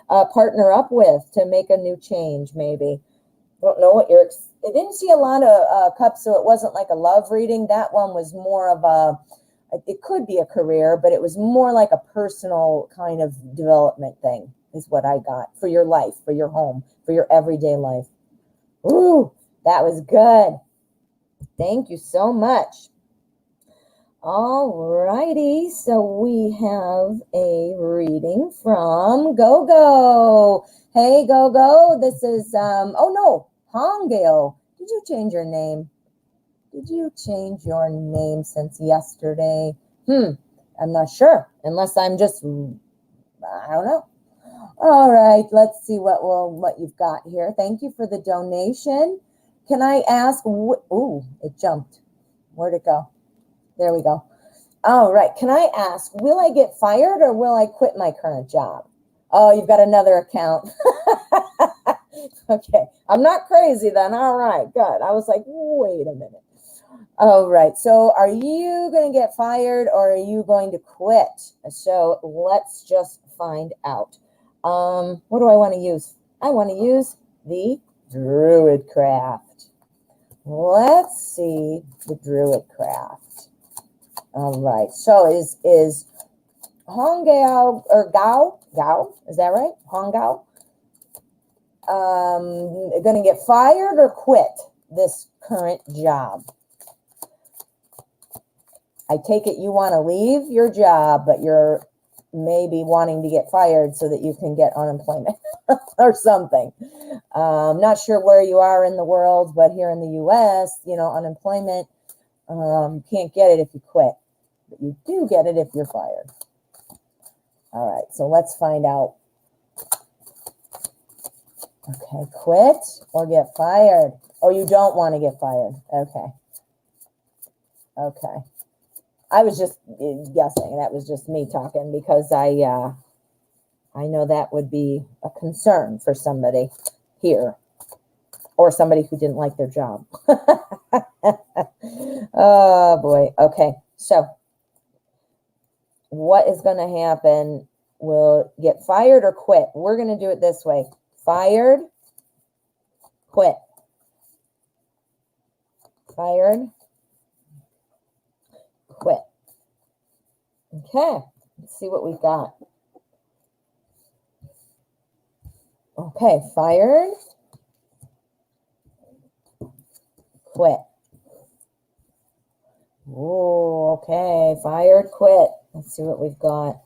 partner up with to make a new change, maybe. Don't know what I didn't see a lot of cups, so it wasn't like a love reading. That one was more of it could be a career, but it was more like a personal kind of development thing is what I got for your life, for your home, for your everyday life. Ooh, that was good. Thank you so much. All righty, so we have a reading from Gogo. Hey, Gogo, this is, oh no, Hongale. Did you change your name? Did you change your name since yesterday? I'm not sure, unless I'm just, I don't know. All right, let's see what you've got here. Thank you for the donation. Can I ask, ooh, it jumped. Where'd it go? There we go. All right. Can I ask, will I get fired or will I quit my current job? Oh, you've got another account. Okay. I'm not crazy then. All right. Good. I was like, wait a minute. All right. So are you going to get fired or are you going to quit? So let's just find out. What do I want to use? I want to use the Druid Craft. Let's see the Druid Craft. All right. So is Hongao or Gao? Is that right? Hongao? Going to get fired or quit this current job? I take it you want to leave your job, but you're maybe wanting to get fired so that you can get unemployment or something. Not sure where you are in the world, but here in the U.S., unemployment, you can't get it if you quit, but you do get it if you're fired. All right, so let's find out. Okay, quit or get fired. Oh, you don't want to get fired. Okay. Okay. I was just guessing. That was just me talking because I know that would be a concern for somebody here or somebody who didn't like their job. Oh, boy. Okay. So what is going to happen? Will get fired or quit? We're going to do it this way. Fired, quit. Fired, quit. Okay, let's see what we've got. Okay, fired, quit. Oh, okay, fired, quit. Let's see what we've got.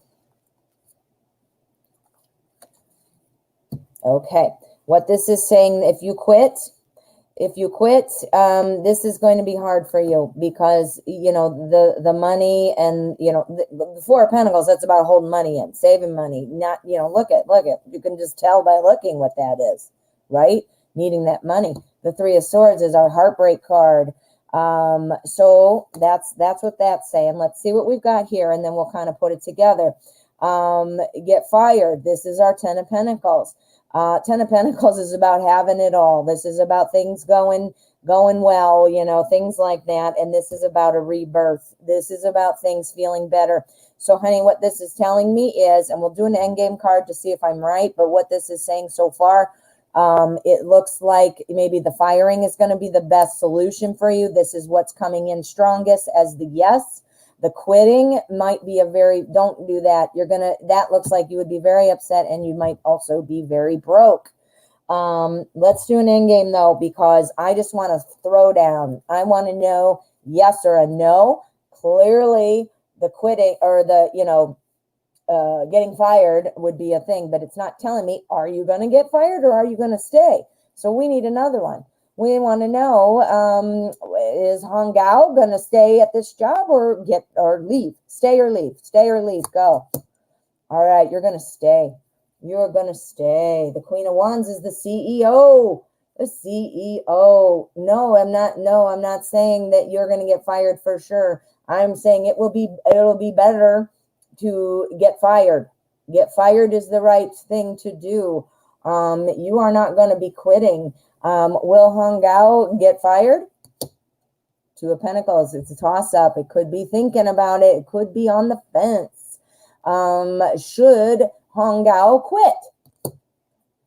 Okay, what this is saying, if you quit, this is going to be hard for you because, the money and, the Four of Pentacles, that's about holding money in, saving money, not, look at, you can just tell by looking what that is, right? Needing that money. The Three of Swords is our heartbreak card. So that's what that's saying. Let's see what we've got here, and then we'll kind of put it together. Get fired. This is our Ten of Pentacles. Ten of Pentacles is about having it all. This is about things going well, things like that. And this is about a rebirth. This is about things feeling better. So, honey, what this is telling me is, and we'll do an endgame card to see if I'm right, but what this is saying so far, it looks like maybe the firing is going to be the best solution for you. This is what's coming in strongest as the yes. The quitting might be don't do that. That looks like you would be very upset, and you might also be very broke. Let's do an end game though, because I just want to throw down. I want to know yes or a no. Clearly the quitting or the, getting fired would be a thing, but it's not telling me, are you going to get fired or are you going to stay? So we need another one. We want to know, is Hong Gao going to stay at this job or leave? Stay or leave? Stay or leave? Go. All right, you're going to stay. You're going to stay. The Queen of Wands is the CEO. The CEO. No, I'm not saying that you're going to get fired for sure. I'm saying it'll be better to get fired. Get fired is the right thing to do. You are not going to be quitting. Will Hong Gao get fired? Two of Pentacles. It's a toss-up. It could be thinking about it. It could be on the fence. Should Hong Gao quit?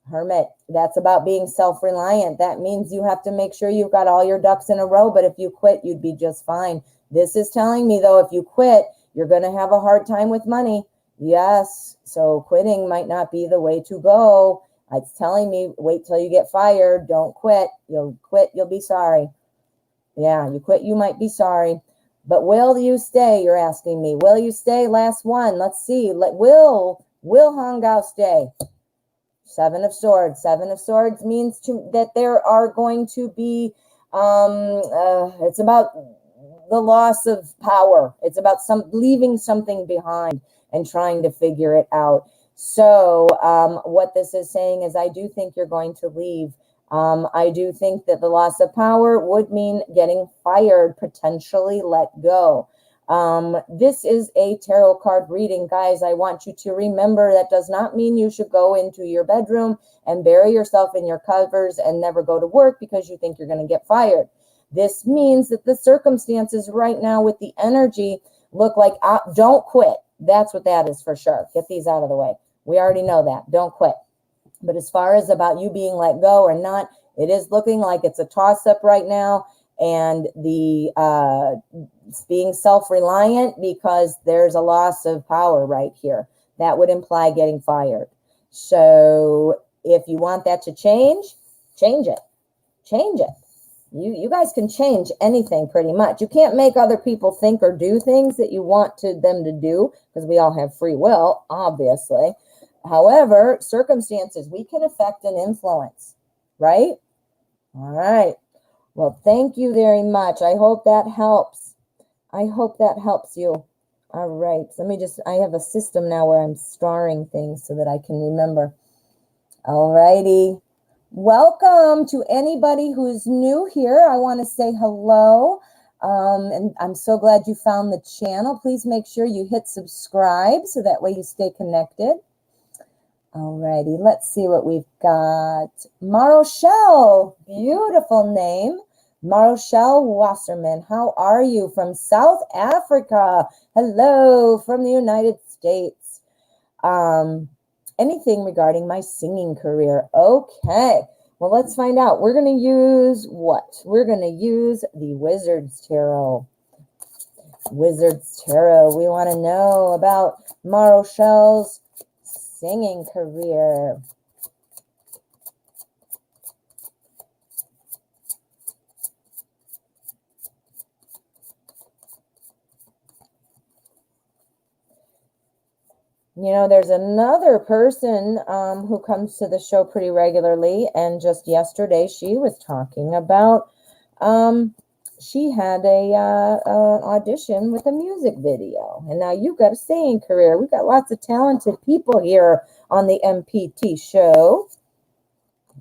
Hermit. That's about being self-reliant. That means you have to make sure you've got all your ducks in a row, but if you quit, you'd be just fine. This is telling me, though, if you quit, you're going to have a hard time with money. Yes, so quitting might not be the way to go. It's telling me, wait till you get fired. Don't quit. You'll quit, you'll be sorry. Yeah, you quit, you might be sorry. But will you stay, you're asking me. Will you stay? Last one. Let's see. Will Hong Gao stay? Seven of Swords. Seven of Swords means that there are going to be, it's about the loss of power. It's about leaving something behind and trying to figure it out. So what this is saying is I do think you're going to leave. I do think that the loss of power would mean getting fired, potentially let go. This is a tarot card reading, guys. I want you to remember that does not mean you should go into your bedroom and bury yourself in your covers and never go to work because you think you're going to get fired. This means that the circumstances right now with the energy look like don't quit. That's what that is for sure. Get these out of the way. We already know that. Don't quit. But as far as about you being let go or not, it is looking like it's a toss-up right now. And the being self-reliant because there's a loss of power right here. That would imply getting fired. So if you want that to change it. Change it. You guys can change anything pretty much. You can't make other people think or do things that you want them to do because we all have free will, obviously. However, circumstances we can affect and influence, right? All right. Well, thank you very much. I hope that helps. I hope that helps you. All right. I have a system now where I'm starring things so that I can remember. All righty. Welcome to anybody who's new here. I want to say hello. And I'm so glad you found the channel. Please make sure you hit subscribe so that way you stay connected. All righty. Let's see what we've got. Marochelle. Beautiful name. Marochelle Wasserman. How are you? From South Africa. Hello from the United States. Anything regarding my singing career. Okay. Well, let's find out. We're going to use what? We're going to use the Wizard's Tarot. Wizard's Tarot. We want to know about Marochelle's singing career. You know, there's another person who comes to the show pretty regularly, and just yesterday she was talking about she had an audition with a music video, and now you've got a singing career. We've got lots of talented people here on the MPT show.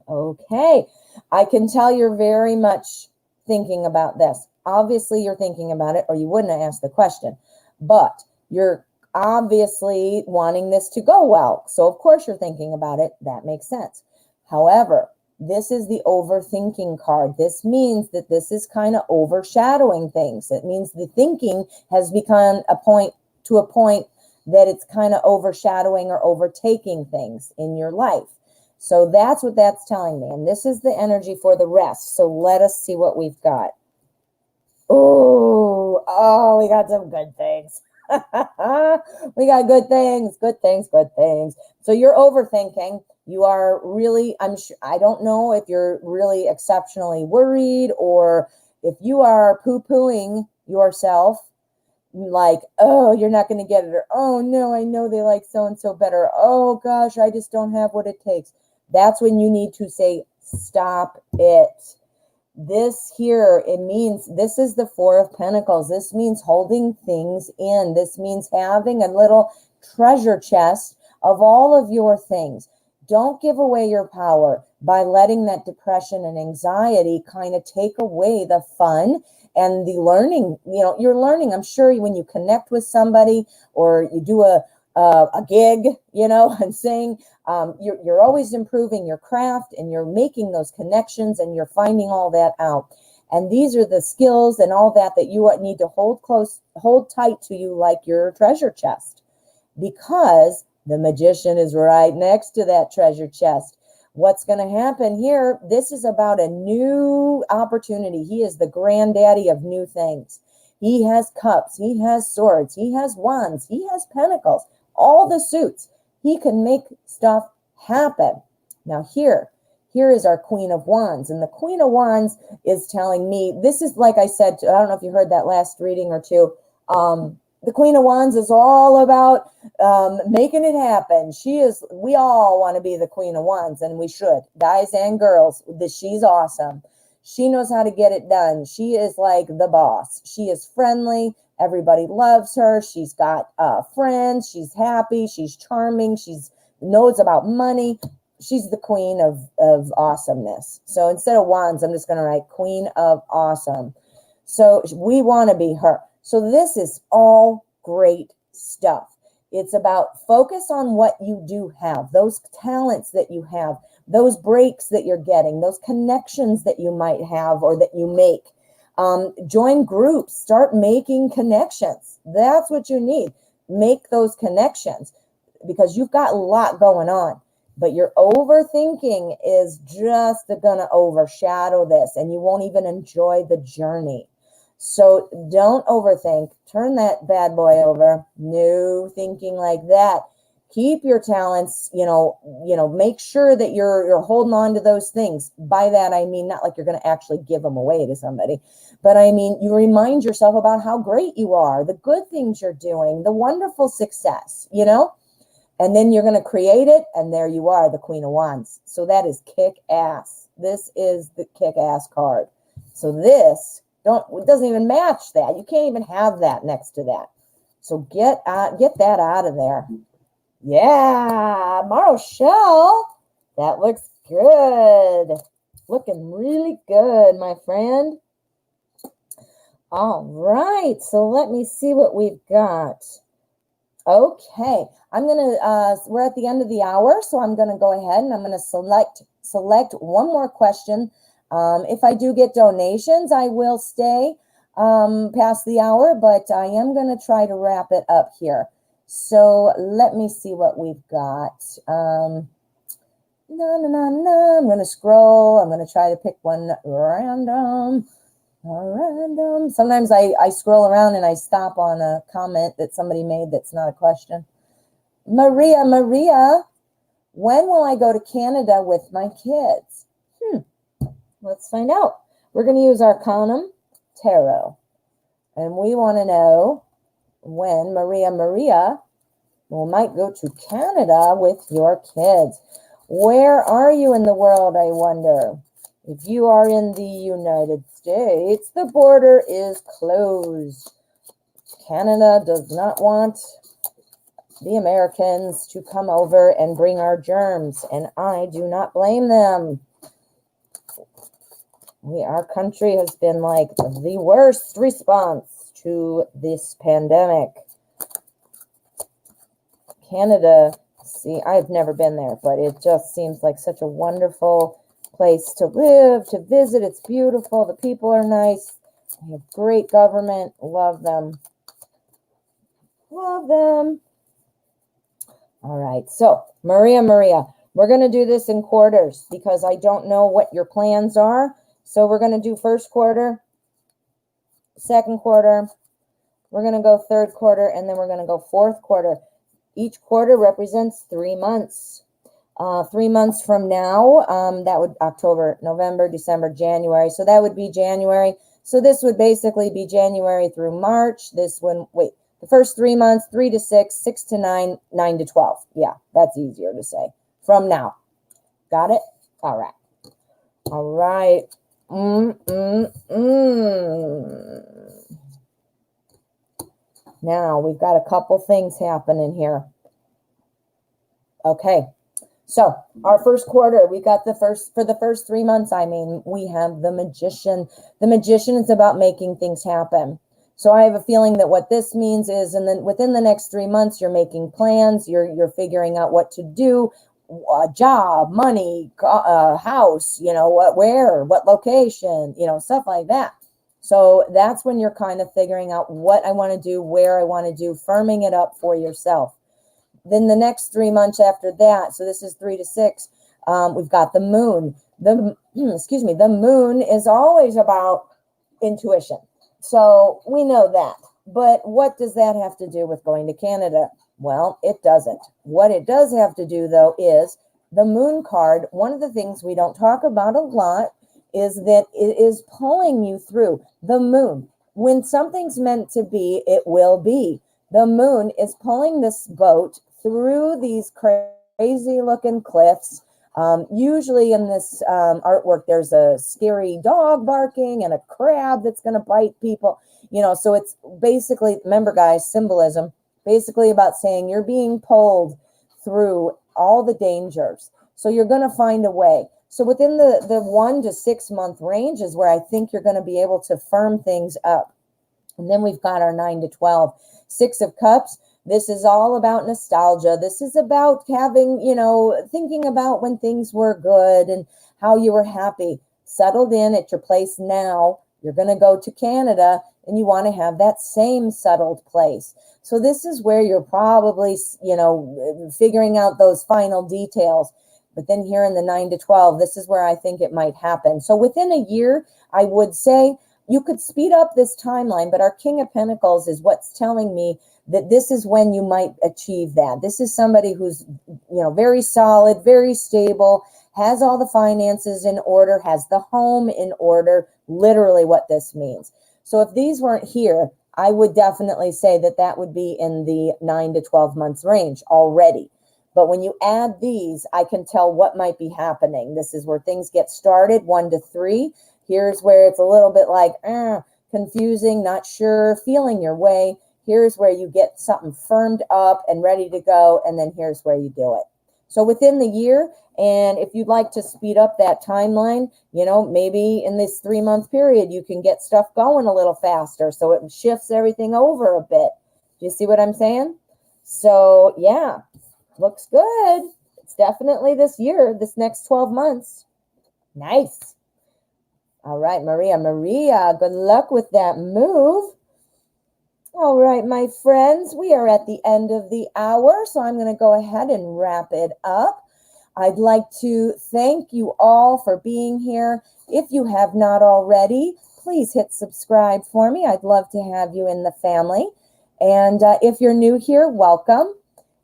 Okay, I can tell you're very much thinking about this. Obviously, you're thinking about it, or you wouldn't have asked the question, but you're obviously wanting this to go well. So of course you're thinking about it. That makes sense. However, this is the overthinking card. This means that this is kind of overshadowing things. It means the thinking has become a point that it's kind of overshadowing or overtaking things in your life. So that's what that's telling me. And this is the energy for the rest. So let us see what we've got. Oh, we got some good things. We got good things, good things, good things. So you're overthinking. You are really, I'm sure, I don't know if you're really exceptionally worried or if you are poo-pooing yourself, like, oh, you're not going to get it, or oh no, I know they like so and so better. Oh gosh, I just don't have what it takes. That's when you need to say, stop it. This here, it means, this is the Four of Pentacles. This means holding things in. This means having a little treasure chest of all of your things. Don't give away your power by letting that depression and anxiety kind of take away the fun and the learning. You know, you're learning. I'm sure when you connect with somebody or you do a gig, you know, and sing, you're always improving your craft and you're making those connections and you're finding all that out. And these are the skills and all that that you need to hold close, hold tight to you like your treasure chest, because the magician is right next to that treasure chest. What's going to happen here? This is about a new opportunity. He is the granddaddy of new things. He has cups, he has swords, he has wands, he has pentacles, all the suits. He can make stuff happen. Now here is our Queen of Wands. And the Queen of Wands is telling me, this is like I said, I don't know if you heard that last reading or two. The Queen of Wands is all about making it happen. We all want to be the Queen of Wands, and we should, guys and girls. She's awesome. She knows how to get it done. She is like the boss. She is friendly. Everybody loves her. She's got friends. She's happy. She's charming. She knows about money. She's the queen of awesomeness. So instead of wands, I'm just going to write Queen of Awesome. So we want to be her. So this is all great stuff. It's about focus on what you do have, those talents that you have, those breaks that you're getting, those connections that you might have or that you make. Join groups, start making connections. That's what you need. Make those connections because you've got a lot going on, but your overthinking is just going to overshadow this and you won't even enjoy the journey. So don't overthink. Turn that bad boy over. No thinking like that. Keep your talents, make sure that you're holding on to those things. By that, I mean, not like you're going to actually give them away to somebody, but I mean, you remind yourself about how great you are, the good things you're doing, the wonderful success, and then you're going to create it. And there you are, the Queen of Wands. So that is kick ass. This is the kick ass card. So this, it doesn't even match that. You can't even have that next to that. So get that out of there. Yeah, Marshall, that looks good. Looking really good, my friend. All right, so let me see what we've got. Okay, we're at the end of the hour, so I'm gonna go ahead and I'm gonna select one more question. If I do get donations, I will stay past the hour, but I am gonna try to wrap it up here. So let me see what we've got. I'm going to scroll. I'm going to try to pick one random. Sometimes I scroll around and I stop on a comment that somebody made that's not a question. Maria, when will I go to Canada with my kids? Let's find out. We're going to use Arcanum Tarot. And we want to know when Maria might go to Canada with your kids. Where are you in the world, I wonder? If you are in the United States, the border is closed. Canada does not want the Americans to come over and bring our germs, and I do not blame them. Our country has been like the worst response to this pandemic. Canada, see, I've never been there, but it just seems like such a wonderful place to live, to visit. It's beautiful. The people are nice. They have great government. Love them. Love them. All right. So, Maria, we're going to do this in quarters because I don't know what your plans are. So we're going to do first quarter, second quarter, we're going to go third quarter, and then we're going to go fourth quarter. Each quarter represents 3 months. 3 months from now, that would October, November, December, January. So that would be January. So this would basically be January through March. This one, wait, the first 3 months, 3 to 6, 6 to 9, 9 to 12. Yeah, that's easier to say from now. Got it? All right. All right. Now we've got a couple things happening here. Okay. So our first quarter, we got for the first 3 months, we have the Magician. The Magician is about making things happen. So I have a feeling that what this means is, and then within the next 3 months, you're making plans, you're figuring out what to do, a job, money, house, what location, stuff like that. So that's when you're kind of figuring out what I want to do, where I want to do, firming it up for yourself. Then the next 3 months after that, so this is 3 to 6, we've got the moon. The moon is always about intuition. So we know that. But what does that have to do with going to Canada? Well, it doesn't. What it does have to do, though, is the moon card. One of the things we don't talk about a lot is that it is pulling you through the moon. When something's meant to be, it will be. The moon is pulling this boat through these crazy looking cliffs. Usually in this artwork, there's a scary dog barking and a crab that's going to bite people. So it's basically, remember guys, symbolism, basically about saying you're being pulled through all the dangers. So you're going to find a way. So within the 1 to 6 month range is where I think you're going to be able to firm things up. And then we've got our 9 to 12. 6 of Cups. This is all about nostalgia. This is about having, thinking about when things were good and how you were happy. Settled in at your place now. You're going to go to Canada and you want to have that same settled place. So this is where you're probably, figuring out those final details. But then here in the 9 to 12, this is where I think it might happen. So within a year, I would say you could speed up this timeline, but our King of Pentacles is what's telling me that this is when you might achieve that. This is somebody who's, very solid, very stable, has all the finances in order, has the home in order, literally what this means. So if these weren't here, I would definitely say that would be in the 9 to 12 months range already. But when you add these, I can tell what might be happening. This is where things get started, 1 to 3. Here's where it's a little bit like confusing, not sure, feeling your way. Here's where you get something firmed up and ready to go. And then here's where you do it. So within the year, and if you'd like to speed up that timeline, maybe in this 3 month period, you can get stuff going a little faster. So it shifts everything over a bit. Do you see what I'm saying? So yeah, looks good. It's definitely this year, this next 12 months. Nice. All right, Maria, good luck with that move. All right, my friends, we are at the end of the hour, so I'm going to go ahead and wrap it up. I'd like to thank you all for being here. If you have not already, please hit subscribe for me. I'd love to have you in the family. And if you're new here, welcome.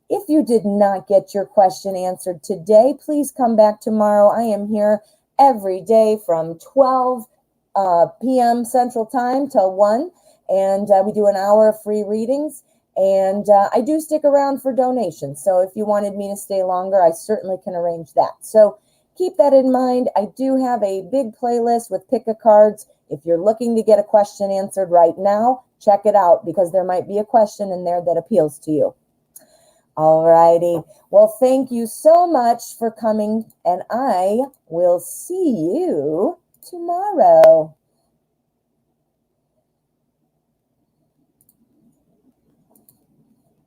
If you did not get your question answered today, please come back tomorrow. I am here every day from 12 p.m. Central Time till 1. And we do an hour of free readings. And I do stick around for donations. So if you wanted me to stay longer, I certainly can arrange that. So keep that in mind. I do have a big playlist with pick-a-cards. If you're looking to get a question answered right now, check it out because there might be a question in there that appeals to you. All righty. Well, thank you so much for coming, and I will see you tomorrow.